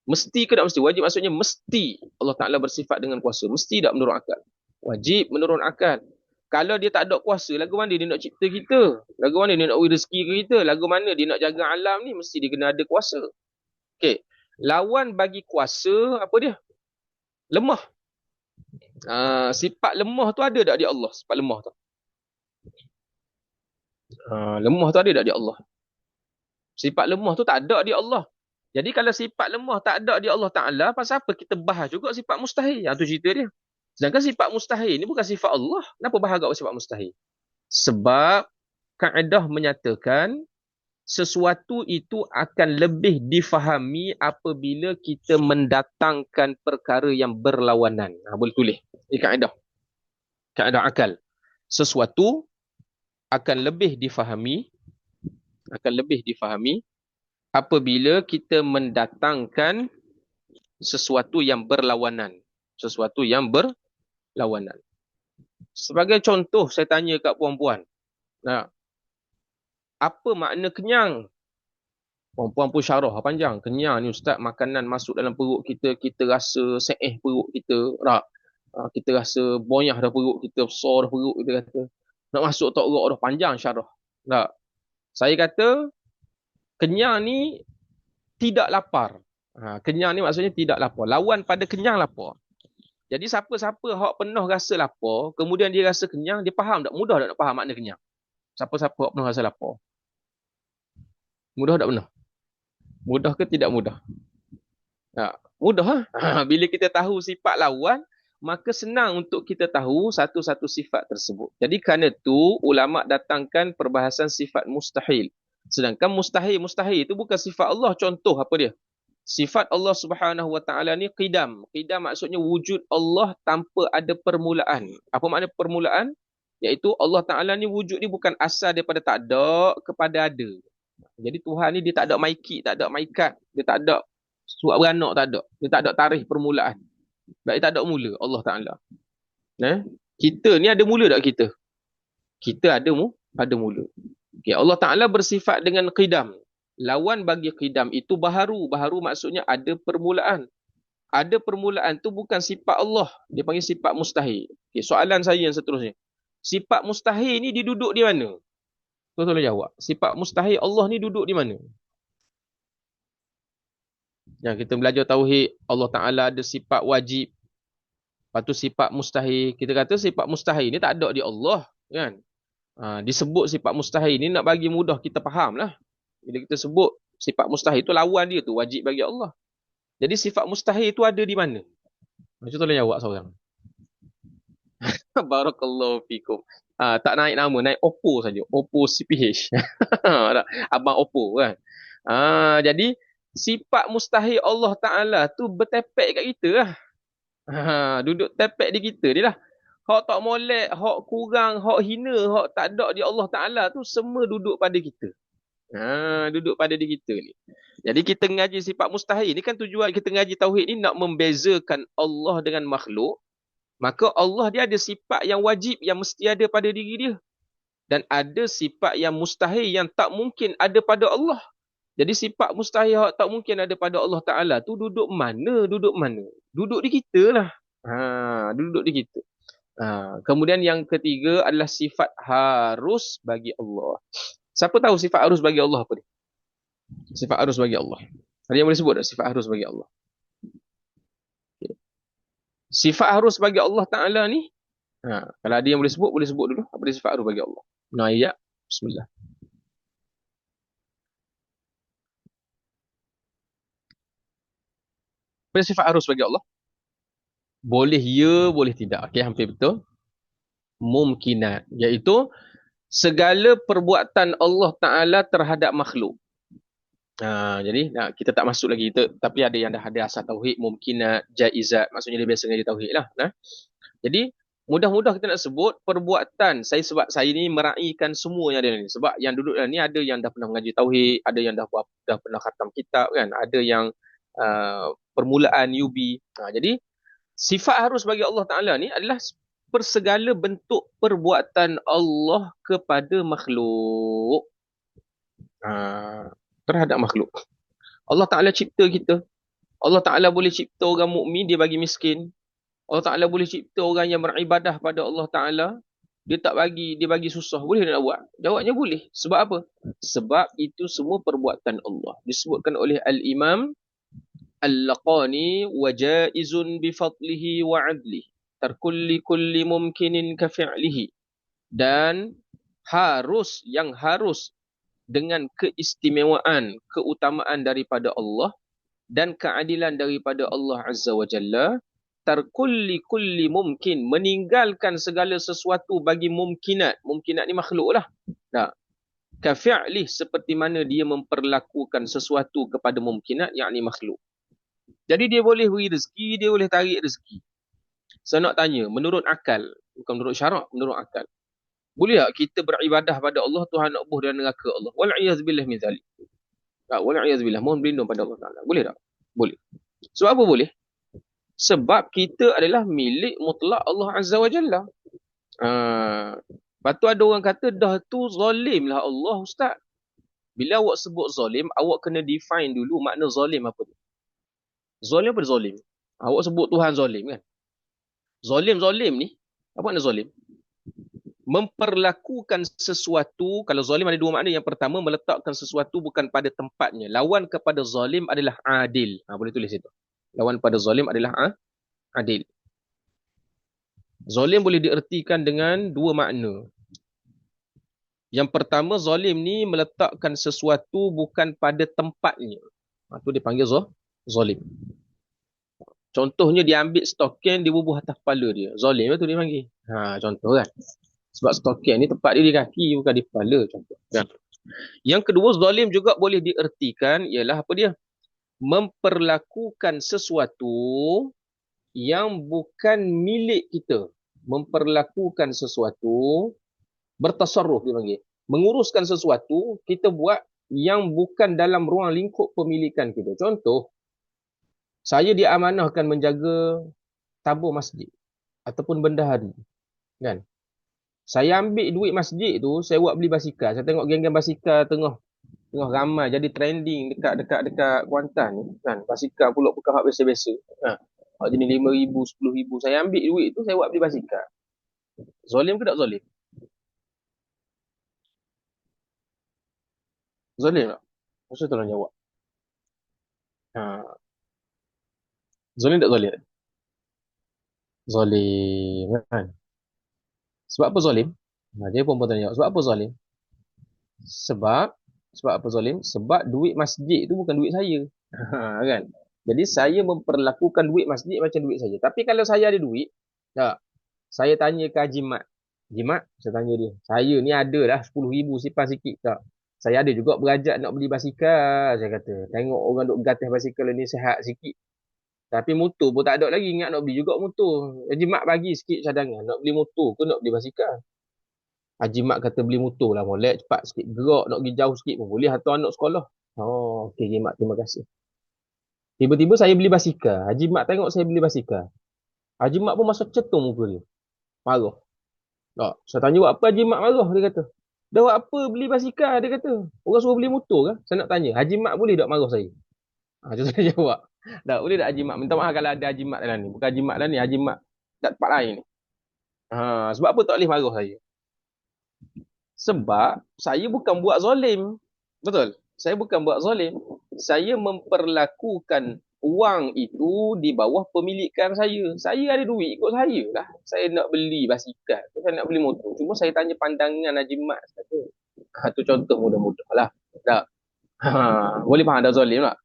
Mesti ke tak mesti? Wajib maksudnya mesti Allah Ta'ala bersifat dengan kuasa. Mesti tak menurut akal? Wajib menurut akal. Kalau dia tak ada kuasa, lagu mana dia nak cipta kita? Lagu mana dia nak beri rezeki ke kita? Lagu mana dia nak jaga alam ni? Mesti dia kena ada kuasa. Okey. Lawan bagi kuasa, apa dia? Lemah. Sifat lemah tu ada tak di Allah? Sifat lemah tu. Lemah tu ada tak di Allah? Sifat lemah tu tak ada di Allah. Jadi kalau sifat lemah tak ada di Allah Ta'ala, pasal apa kita bahas juga sifat mustahil? Yang tu cerita dia. Sedangkan sifat mustahil ni bukan sifat Allah. Kenapa bahas agak sifat mustahil? Sebab kaedah menyatakan sesuatu itu akan lebih difahami apabila kita mendatangkan perkara yang berlawanan. Boleh tulis. Ini kaedah. Kaedah akal. Sesuatu akan lebih difahami apabila kita mendatangkan sesuatu yang berlawanan. Sesuatu yang berlawanan. Sebagai contoh, saya tanya kat puan-puan. Apa makna kenyang? Puan-puan pun syarah panjang. Kenyang ni ustaz, makanan masuk dalam perut kita, kita rasa seeh perut kita. Kita rasa bonyah dah perut kita, besar dah perut kita kata. Nak masuk tak urut dah, panjang syarah. Saya kata, kenyang ni tidak lapar. Kenyang ni maksudnya tidak lapar. Lawan pada kenyang lapar. Jadi siapa-siapa hak penuh rasa lapar, kemudian dia rasa kenyang, dia faham tak? Mudah tak nak faham makna kenyang? Siapa-siapa tak penuh rasa lapar? Mudah tak penuh? Mudah ke tidak mudah? Mudah lah. Bila kita tahu sifat lawan, maka senang untuk kita tahu satu-satu sifat tersebut. Jadi kerana tu ulama datangkan perbahasan sifat mustahil. Sedangkan mustahil itu bukan sifat Allah. Contoh apa dia? Sifat Allah Subhanahu Wa Taala ni qidam. Qidam maksudnya wujud Allah tanpa ada permulaan. Apa makna permulaan? Iaitu Allah Taala ni wujud ni bukan asal daripada tak ada kepada ada. Jadi Tuhan ni dia tak ada maiki, tak ada maikat, dia tak ada surat beranak, tak ada. Dia tak ada tarikh permulaan. Sebab dia tak ada mula Allah Taala. Kita ni ada mula tak kita? Kita ada mula. Okay, Allah Taala bersifat dengan qidam. Lawan bagi qidam itu baharu. Baharu maksudnya ada permulaan. Ada permulaan tu bukan sifat Allah. Dia panggil sifat mustahil. Okay, soalan saya yang seterusnya. Sifat mustahil ni dia duduk di mana? Tolong jawab. Sifat mustahil Allah ni duduk di mana? Yang kita belajar tauhid, Allah Ta'ala ada sifat wajib. Lepas tu sifat mustahil. Kita kata sifat mustahil ni tak ada di Allah. Kan? Disebut sifat mustahil ni nak bagi mudah kita faham lah. Bila kita sebut sifat mustahil tu lawan dia tu wajib bagi Allah. Jadi sifat mustahil tu ada di mana? Macam tu lah jawab seorang. Barakallahu fikum. Tak naik nama, naik Oppo saja. Oppo CPH. Abang Oppo kan. Jadi sifat mustahil Allah Ta'ala tu bertepek kat kita lah. Duduk tepek di kita ni lah. Hak tak molek, hak kurang, hak hina, hak tak ada di Allah Ta'ala tu semua duduk pada kita. Duduk pada diri kita ni. Jadi kita ngaji sifat mustahil ni kan tujuan kita ngaji tauhid ni nak membezakan Allah dengan makhluk. Maka Allah dia ada sifat yang wajib yang mesti ada pada diri dia. Dan ada sifat yang mustahil yang tak mungkin ada pada Allah. Jadi sifat mustahil yang tak mungkin ada pada Allah Ta'ala tu duduk mana? Duduk mana? Duduk di kita lah. Duduk di kita. Kemudian yang ketiga adalah sifat harus bagi Allah. Siapa tahu sifat harus bagi Allah apa dia? Sifat harus bagi Allah. Ada yang boleh sebut tak sifat harus bagi Allah? Sifat harus bagi Allah Ta'ala ni, kalau ada yang boleh sebut dulu. Apa dia sifat harus bagi Allah? Ya. Bismillah. Apa dia sifat harus bagi Allah? Boleh ya, boleh tidak. Okey, hampir betul. Mumkinat. Iaitu, segala perbuatan Allah Ta'ala terhadap makhluk. Jadi kita tak masuk lagi tapi ada yang dah ada asal tauhid, mumkinat, jaizat, maksudnya dia biasa ngaji tauhid lah. Jadi mudah-mudah kita nak sebut perbuatan sebab saya ni meraihkan semua yang ada ni. Sebab yang duduk dalam ni ada yang dah pernah mengaji tauhid, ada yang dah pernah khatam kitab kan, ada yang permulaan UB. Jadi sifat harus bagi Allah Ta'ala ni adalah persegala bentuk perbuatan Allah kepada makhluk. Terhadap makhluk. Allah Ta'ala cipta kita. Allah Ta'ala boleh cipta orang mukmin dia bagi miskin. Allah Ta'ala boleh cipta orang yang beribadah pada Allah Ta'ala. Dia bagi susah. Boleh nak buat? Jawabnya boleh. Sebab apa? Sebab itu semua perbuatan Allah. Disebutkan oleh Al-Imam Al-Laqani wa jaizun bifadlihi wa adlihi. Tarkulli kulli mumkinin kafi'lihi. Dan yang harus dengan keistimewaan, keutamaan daripada Allah dan keadilan daripada Allah Azza wa Jalla, tarkulli kulli mumkin, meninggalkan segala sesuatu bagi mumkinat. Mumkinat ni makhluk lah. Kafi'lih, seperti mana dia memperlakukan sesuatu kepada mumkinat, yakni makhluk. Jadi dia boleh beri rezeki, dia boleh tarik rezeki. Saya nak tanya, menurut akal, bukan menurut syarak, menurut akal. Boleh tak kita beribadah pada Allah, Tuhan nak buh dalam neraka Allah? Wal'iyazbillah min zalik. Wal'iyazbillah. Mohon berlindung pada Allah Ta'ala. Boleh tak? Boleh. Sebab apa boleh? Sebab kita adalah milik mutlak Allah Azza wa Jalla. Lepas tu ada orang kata, dah tu zalim lah Allah, Ustaz. Bila awak sebut zalim, awak kena define dulu makna zalim apa tu. Zalim apa zalim? Awak sebut Tuhan zalim kan? Zalim ni, apa makna zalim? Memperlakukan sesuatu, kalau zalim ada dua makna. Yang pertama, meletakkan sesuatu bukan pada tempatnya. Lawan kepada zalim adalah adil. Boleh tulis itu. Lawan pada zalim adalah adil. Zalim boleh diertikan dengan dua makna. Yang pertama, zalim ni meletakkan sesuatu bukan pada tempatnya. Itu dia panggil zalim. Contohnya dia ambil stokin, dia bubuh atas kepala dia. Zalim tu dia panggil. Contoh kan. Sebab stokin ni tempat dia di kaki, bukan di kepala. Contoh kan. Yang kedua, zalim juga boleh diertikan ialah apa dia? Memperlakukan sesuatu yang bukan milik kita. Memperlakukan sesuatu, bertasarruf dia panggil. Menguruskan sesuatu, kita buat yang bukan dalam ruang lingkup pemilikan kita. Contoh, saya diamanahkan menjaga tabur masjid ataupun bendahari. Kan? Saya ambil duit masjid tu, saya buat beli basikal. Saya tengok geng-geng basikal tengah ramai jadi trending dekat Kuantan ni kan. Basikal pula bukan hak biasa-biasa. Hak jenis 5,000, 10,000. Saya ambil duit tu, saya buat beli basikal. Zalim ke tak zalim? Zalim tak? Masa tolong jawab. Zalim tak zalim? Zalim kan? Sebab apa zalim? Dia pun tanya jawab. Sebab apa zalim? Sebab apa zalim? Sebab duit masjid tu bukan duit saya. Kan? Jadi saya memperlakukan duit masjid macam duit saya. Tapi kalau saya ada duit, tak, saya tanya ke Haji Mat. Haji Mat, saya tanya dia. Saya ni ada dah 10,000 simpan sikit tak? Saya ada juga berajak nak beli basikal. Saya kata, tengok orang duk gatih basikal ni sihat sikit. Tapi motor pun tak ada lagi. Ingat nak beli juga motor. Haji Mat bagi sikit cadangan. Nak beli motor ke nak beli basikal? Haji Mat kata beli motor lah. Molek cepat sikit. Gerak nak pergi jauh sikit pun boleh. Hantar anak sekolah. Okey Haji Mat, terima kasih. Tiba-tiba saya beli basikal. Haji Mat tengok saya beli basikal. Haji Mat pun masa cetung muka dia. Marah. Tak. Saya tanya, buat apa Haji Mat marah? Dia kata. Dah buat apa beli basikal? Dia kata. Orang suruh beli motor kan? Saya nak tanya. Haji Mat boleh tak marah saya? Macam saya jawab. Tak boleh tak Haji Mat? Minta maaf kalau ada Haji Mat dalam ni. Bukan Haji Mat dalam ni. Haji Mat tak tempat lain ni. Sebab apa tak boleh marah saya? Sebab saya bukan buat zalim. Betul? Saya bukan buat zalim. Saya memperlakukan wang itu di bawah pemilikan saya. Saya ada duit ikut saya lah. Saya nak beli basikal. Saya nak beli motor. Cuma saya tanya pandangan Haji Mat saja. Itu contoh mudah-mudah lah. Tak? Boleh faham dah zalim tak?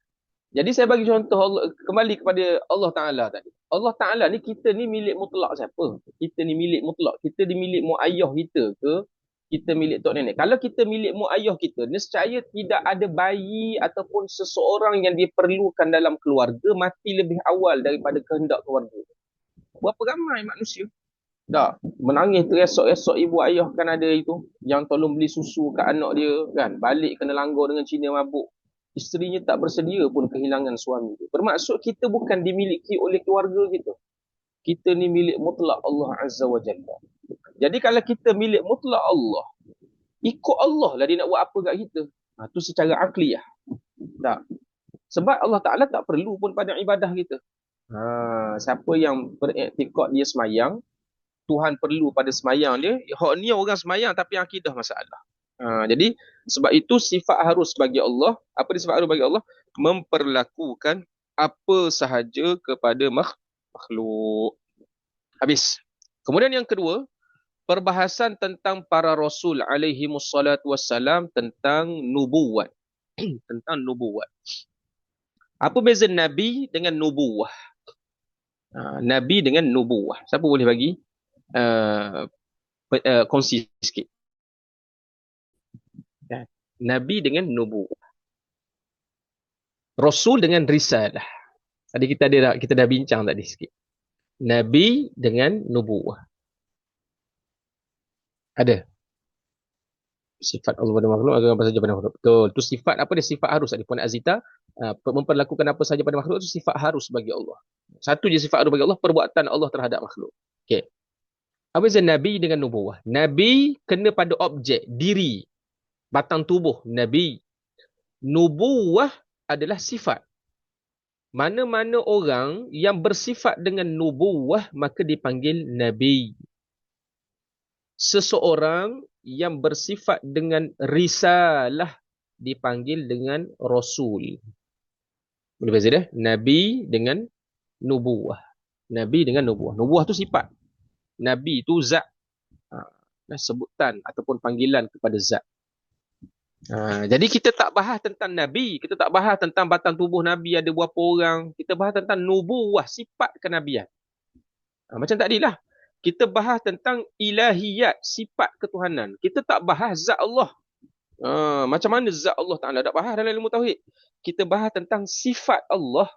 Jadi saya bagi contoh Allah, kembali kepada Allah Ta'ala tadi. Allah Ta'ala ni, kita ni milik mutlak siapa? Kita ni milik mutlak. Kita ni milik mu ayah kita ke? Kita milik tok nenek. Kalau kita milik mu ayah kita, nescaya tidak ada bayi ataupun seseorang yang diperlukan dalam keluarga mati lebih awal daripada kehendak keluarga. Berapa ramai manusia? Tak. Menangis teresok-esok ibu ayah kan ada itu. Yang tolong beli susu kat anak dia kan. Balik kena langgar dengan Cina mabuk. Isterinya tak bersedia pun kehilangan suami. Bermaksud kita bukan dimiliki oleh keluarga kita. Kita ni milik mutlak Allah Azza wa Jalla. Jadi kalau kita milik mutlak Allah, ikut Allah lah dia nak buat apa kat kita. Itu secara akliyah. Tak. Sebab Allah Ta'ala tak perlu pun pada ibadah kita. Siapa yang beriktikad dia semayang, Tuhan perlu pada semayang dia. Hak ni orang semayang tapi akidah masalah. Jadi sebab itu sifat harus bagi Allah. Apa dia sifat harus bagi Allah? Memperlakukan apa sahaja kepada makhluk. Habis. Kemudian yang kedua, perbahasan tentang para rasul alaihi wassalatu wassalam tentang nubuwat. Tentang nubuwat. Apa beza nabi dengan nubuwah? Nabi dengan nubuwah. Siapa boleh bagi kongsi sikit? Nabi dengan nubuwah. Rasul dengan risalah. Tadi kita dah bincang tadi sikit. Nabi dengan nubuwah. Ada. Sifat Allah pada makhluk atau apa saja pada makhluk. Betul. Itu sifat apa dia? Sifat harus. Ada Puan Azita. Memperlakukan apa saja pada makhluk itu sifat harus bagi Allah. Satu je sifat harus bagi Allah, perbuatan Allah terhadap makhluk. Okey. Apa beza Nabi dengan nubuwah? Nabi kena pada objek, diri, batang tubuh. Nabi. Nubuwah adalah sifat. Mana-mana orang yang bersifat dengan nubuwah maka dipanggil Nabi. Seseorang yang bersifat dengan risalah dipanggil dengan Rasul. Boleh beza dah? Nabi dengan nubuwah. Nabi dengan nubuwah. Nubuwah tu sifat. Nabi tu zat. sebutan ataupun panggilan kepada zat. Jadi kita tak bahas tentang Nabi, kita tak bahas tentang batang tubuh Nabi ada berapa orang, kita bahas tentang nubuwah, sifat kenabian. Macam tadi lah, kita bahas tentang ilahiyat, sifat ketuhanan. Kita tak bahas zat Allah. Macam mana zat Allah Ta'ala, tak bahas dalam ilmu tauhid. Kita bahas tentang sifat Allah.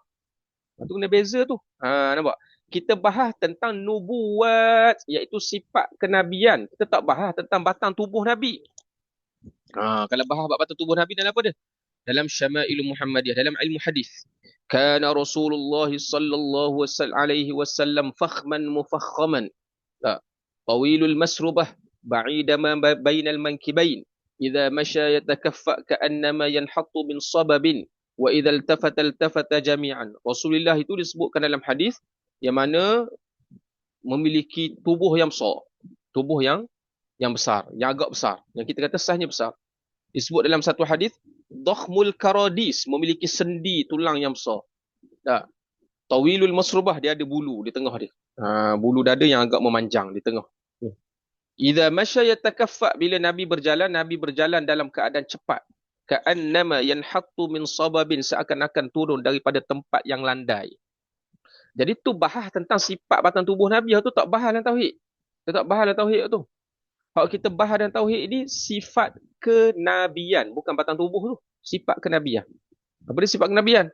Itu kena beza tu. Nampak? Kita bahas tentang nubuwat, iaitu sifat kenabian. Kita tak bahas tentang batang tubuh Nabi. Kalau bahas batang tubuh Nabi dalam apa dia? Dalam Syama'il Muhammadiyah, dalam ilmu hadis. Kana Rasulullah sallallahu alaihi wasallam fakhman mufakhaman. Tawilul masrubah, ba'ida ma bainal mankibain. Idza masya yatakaffa ka'annama yanhattu min sababin. Wa idza iltafata jami'an. Rasulullah itu disebutkan dalam hadis yang mana memiliki tubuh yang besar. Tubuh yang besar, yang agak besar. Yang kita kata sahnya besar. Disebut dalam satu hadis, dakhmul karadis, memiliki sendi tulang yang besar. Tawilul masrubah, dia ada bulu di tengah dia. Bulu dada yang agak memanjang di tengah. Idza masya yatakaffa, bila Nabi berjalan dalam keadaan cepat. Ka'annama yanhattu min sababin, seakan-akan turun daripada tempat yang landai. Jadi tu bahas tentang sifat batang tubuh Nabi, tu tak bahas dalam tauhid. Kita tak bahas dalam tauhid tu. Kalau kita bahas dalam tauhid ini sifat kenabian, bukan batang tubuh tu. Sifat kenabian. Apa dia sifat kenabian?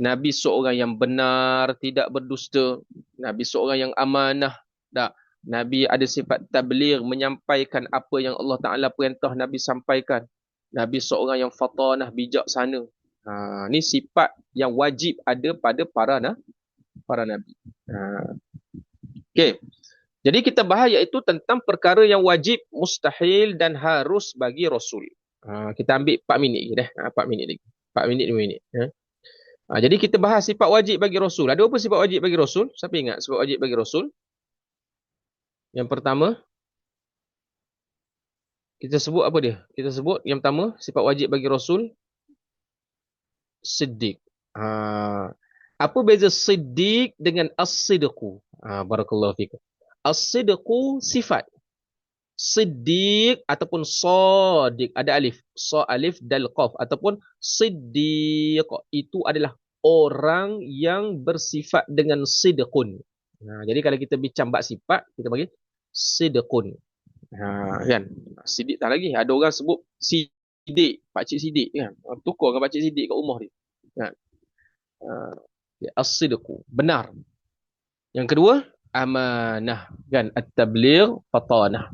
Nabi seorang yang benar, tidak berdusta. Nabi seorang yang amanah. Tak. Nabi ada sifat tabligh, menyampaikan apa yang Allah Ta'ala perintah Nabi sampaikan. Nabi seorang yang fatanah, bijaksana. Ni sifat yang wajib ada pada para Nabi. Okey. Jadi kita bahas iaitu tentang perkara yang wajib, mustahil dan harus bagi Rasul. Kita ambil 4 minit lagi dah. 4 minit lagi. 4 minit, 5 minit. Jadi kita bahas sifat wajib bagi Rasul. Ada apa sifat wajib bagi Rasul? Siapa ingat sifat wajib bagi Rasul? Yang pertama, kita sebut apa dia? Kita sebut yang pertama, sifat wajib bagi Rasul, Siddiq. Apa beza Siddiq dengan As-Sidqu? Barakallahu fikum. As-Sidqu sifat. Siddiq ataupun Sadiq, ada alif. Sa alif dal qaf ataupun Siddiq. Itu adalah orang yang bersifat dengan sidqun. Jadi kalau kita bincang bab sifat, kita bagi sidqun. Kan? Siddiq tak lagi. Ada orang sebut Siddiq, Pakcik Siddiq kan. Tukar dengan Pakcik Siddiq kat rumah dia. Kan? As-sidqu, benar. Yang kedua, amanah, kan? At-tabligh, fatanah.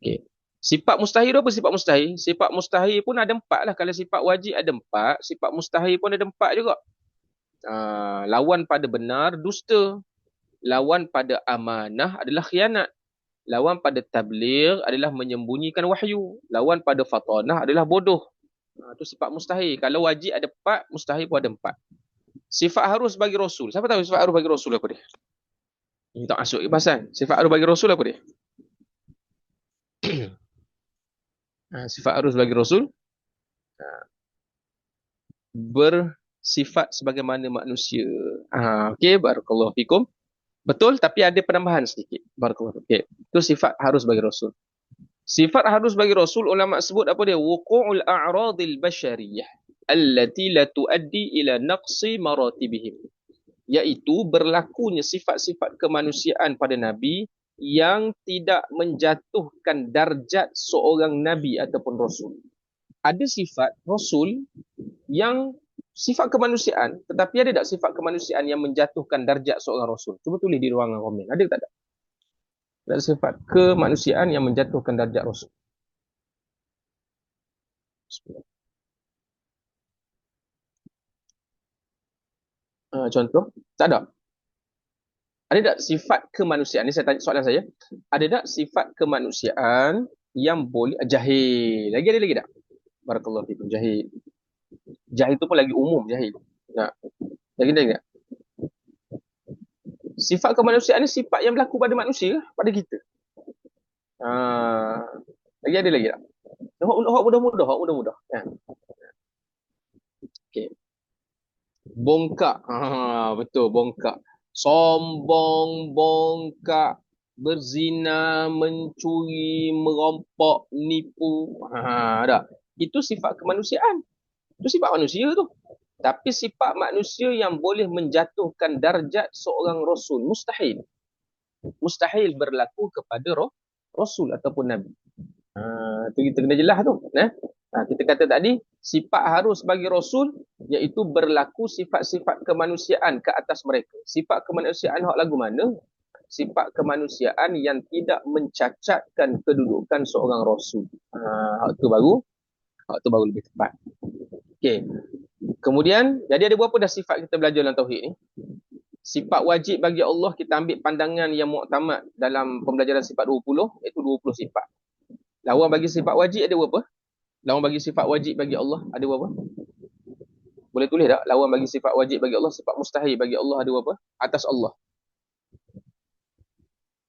Okey. Sifat mustahil apa sifat mustahil? Sifat mustahil pun ada 4 lah. Kalau sifat wajib ada 4, sifat mustahil pun ada 4 juga. Lawan pada benar, dusta. Lawan pada amanah adalah khianat. Lawan pada tabligh adalah menyembunyikan wahyu. Lawan pada fatanah adalah bodoh. Itu sifat mustahil. Kalau wajib ada 4, mustahil pun ada 4. Sifat harus bagi Rasul. Siapa tahu sifat harus bagi Rasul apa dia? Ini tak masuk ke bahasan. Sifat harus bagi Rasul apa dia? Sifat harus bagi Rasul bersifat sebagaimana manusia. Okey, barakallahu fikum. Betul, tapi ada penambahan sedikit. Barakallahu. Okey. Itu sifat harus bagi Rasul. Sifat harus bagi Rasul, ulama sebut apa dia? Wuqu'ul a'radil basyariyah allati la tuaddi ila naqsi maratibihim. Iaitu berlakunya sifat-sifat kemanusiaan pada Nabi yang tidak menjatuhkan darjat seorang Nabi ataupun Rasul. Ada sifat Rasul yang sifat kemanusiaan, tetapi ada tak sifat kemanusiaan yang menjatuhkan darjat seorang Rasul? Cuba tulis di ruangan komen. Ada tak? Ada sifat kemanusiaan yang menjatuhkan darjat Rasul. Contoh, tak ada. Ada tak sifat kemanusiaan? Ini saya tanya soalan saya. Ada tak sifat kemanusiaan yang boleh jahil? Lagi ada lagi tak? Barakallahu fikum, jahil. Jahil tu pun lagi umum jahil. Nah, lagi ada tak? Sifat kemanusiaan ni sifat yang berlaku pada manusia, pada kita. Lagi ada lagi tak? Hak mudah-mudah. Ya. Okey. Bongkak. Betul, bongkak. Sombong, bongkak. berzina, mencuri, merampok, nipu. Tak? Itu sifat kemanusiaan. Itu sifat manusia tu. Tapi sifat manusia yang boleh menjatuhkan darjat seorang rasul, mustahil. Mustahil berlaku kepada rasul ataupun nabi. Tu kita kena jelas tu. Kita kata tadi, sifat harus bagi rasul iaitu berlaku sifat-sifat kemanusiaan ke atas mereka. Sifat kemanusiaan hak lagu mana? Sifat kemanusiaan yang tidak mencacatkan kedudukan seorang rasul. Hak tu baru lebih tepat. Okey. Kemudian, jadi ada berapa dah sifat kita belajar dalam tauhid ni? Sifat wajib bagi Allah, kita ambil pandangan yang muktamad dalam pembelajaran sifat 20, iaitu 20 sifat. Lawan bagi sifat wajib ada berapa? Lawan bagi sifat wajib bagi Allah ada berapa? Boleh tulis tak? Lawan bagi sifat wajib bagi Allah, sifat mustahil bagi Allah ada berapa? Atas Allah.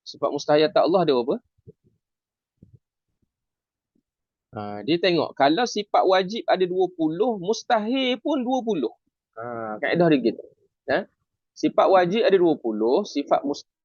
Sifat mustahil atas Allah ada berapa? Dia tengok, kalau sifat wajib ada 20, mustahil pun 20. Kaedah dia gitu. Sifat wajib ada 20, sifat mustahil.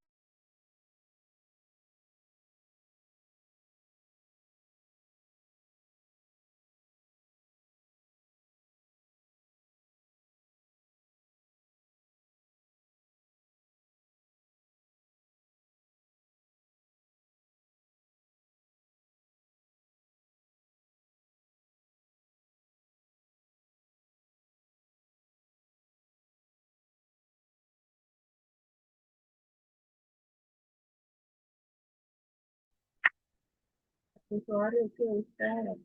Suara ke Ustaz?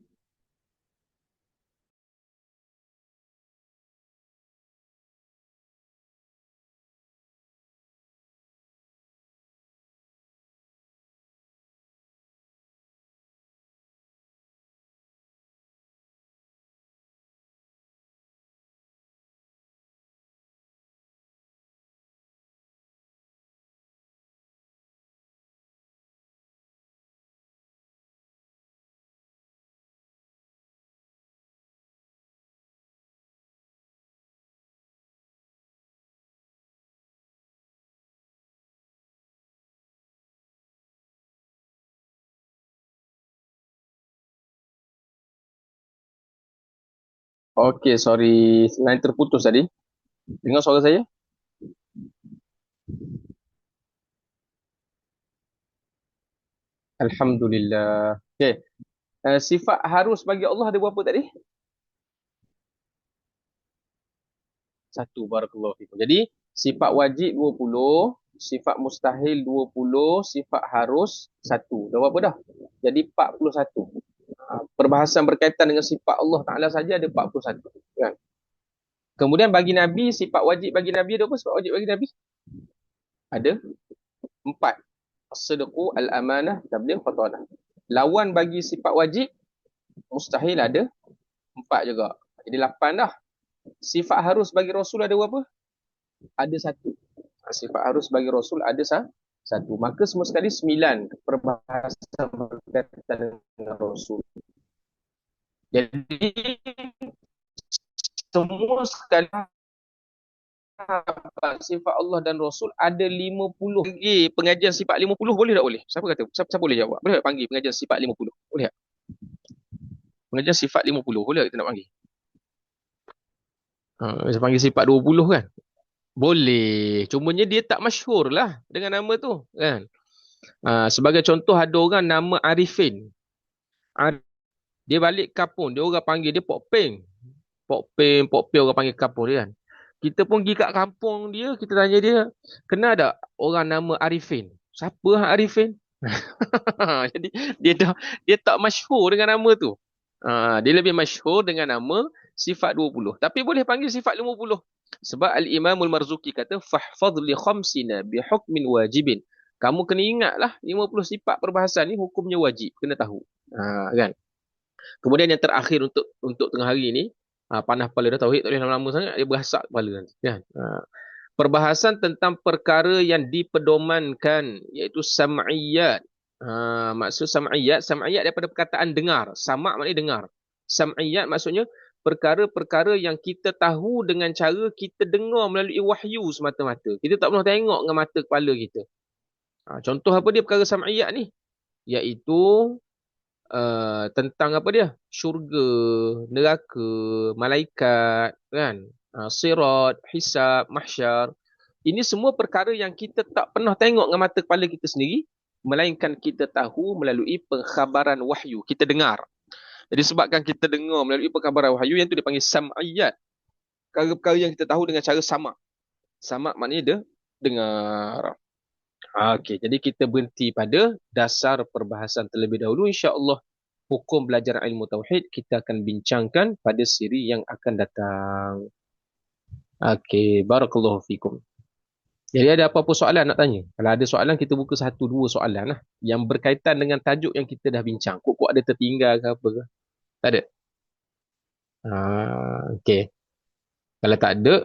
Okey, sorry. Line terputus tadi. Dengar suara saya? Alhamdulillah. Okey. Sifat harus bagi Allah ada berapa tadi? Satu, barakallahu fikum. Jadi, sifat wajib 20, sifat mustahil 20, sifat harus 1. Dah berapa dah? Jadi 41. Perbahasan berkaitan dengan sifat Allah Ta'ala saja ada 41. Kan? Kemudian bagi Nabi, sifat wajib bagi Nabi ada apa? Sifat wajib bagi Nabi? Ada 4. As-sidqu, al-amanah, tabligh, khatanah. Lawan bagi sifat wajib, mustahil ada 4 juga. Jadi 8 dah. Sifat harus bagi Rasul ada berapa? Ada 1. Sifat harus bagi Rasul ada 1. Maka semua sekali 9 perbahasan berkaitan dengan Rasul. Jadi semua sekali sifat Allah dan Rasul ada 50. Pengajian sifat 50 boleh tak boleh? Siapa kata? Siapa boleh jawab? Boleh tak panggil pengajian sifat 50? Boleh tak? Pengajian sifat 50 boleh tak kita nak panggil? Saya panggil sifat 20 kan? Boleh. Cumanya dia tak masyhur lah dengan nama tu kan? Sebagai contoh ada orang nama Arifin. Dia balik kampung, dia orang panggil dia Pok Peng. Pok Peng orang panggil kampung dia kan. Kita pun pergi kat kampung dia, kita tanya dia, kenal tak orang nama Arifin? Siapa Arifin? Jadi dia tak masyhur dengan nama tu. Dia lebih masyhur dengan nama sifat 20. Tapi boleh panggil sifat 50. Sebab Al-Imamul Marzuki kata fahfadh li khamsina bi hukmin wajibin. Kamu kena ingatlah 50 sifat perbahasan ni hukumnya wajib, kena tahu. Kan? Kemudian yang terakhir untuk tengah hari ni, panah kepala dah, tauhid tak boleh lama-lama sangat, dia berasak kepala nanti kan. Perbahasan tentang perkara yang dipedomankan iaitu sam'iyat. Maksud sam'iyat daripada perkataan dengar. Sama' maknanya dengar. Sam'iyat maksudnya perkara-perkara yang kita tahu dengan cara kita dengar melalui wahyu semata-mata. Kita tak pernah tengok dengan mata kepala kita. Contoh apa dia perkara sam'iyat ni? Iaitu tentang apa dia? Syurga, neraka, malaikat, kan? Sirat, hisab, mahsyar. Ini semua perkara yang kita tak pernah tengok dengan mata kepala kita sendiri, melainkan kita tahu melalui pengkhabaran wahyu. Kita dengar. Jadi sebabkan kita dengar melalui pengkhabaran wahyu, yang tu dipanggil sam'iyat. Perkara-perkara yang kita tahu dengan cara sama. Sama maknanya dia dengar. Okey, jadi kita berhenti pada dasar perbahasan terlebih dahulu. InsyaAllah, hukum belajar ilmu tauhid kita akan bincangkan pada siri yang akan datang. Okey, barakallahu fikum. Jadi ada apa-apa soalan nak tanya? Kalau ada soalan, kita buka 1-2 soalan lah. Yang berkaitan dengan tajuk yang kita dah bincang. Kok ada tertinggal ke apa ke? Tak ada? Okey. Kalau tak ada,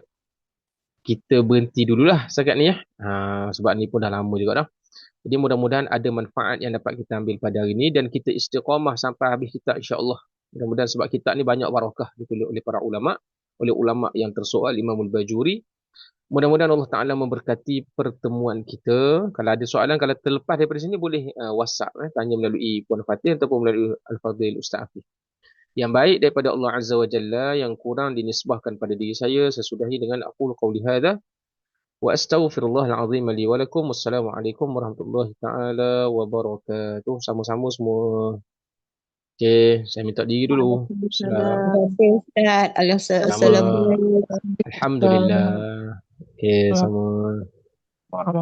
kita berhenti dululah setakat ni ya. Sebab ni pun dah lama juga dah. Jadi mudah-mudahan ada manfaat yang dapat kita ambil pada hari ini dan kita istiqamah sampai habis kitab insya-Allah. Mudah-mudahan sebab kitab ni banyak barakah ditulis oleh para ulama, oleh ulama yang tersoal Imamul Bajuri. Mudah-mudahan Allah Taala memberkati pertemuan kita. Kalau ada soalan, kalau terlepas daripada sini boleh WhatsApp tanya melalui Puan Fatih ataupun melalui Al-Fadhil Ustaz Afif. Yang baik daripada Allah Azza wa Jalla, yang kurang dinisbahkan pada diri saya. Saya sudahi dengan aqulu qauli hadza wa astaghfirullahal azim li wa lakum. Wassalamualaikum warahmatullahi taala wabarakatuh. Sama-sama semua. Okey, saya minta diri dulu. Salam. Ustaz. Sama. Assalamualaikum. Alhamdulillah. Okey, sama.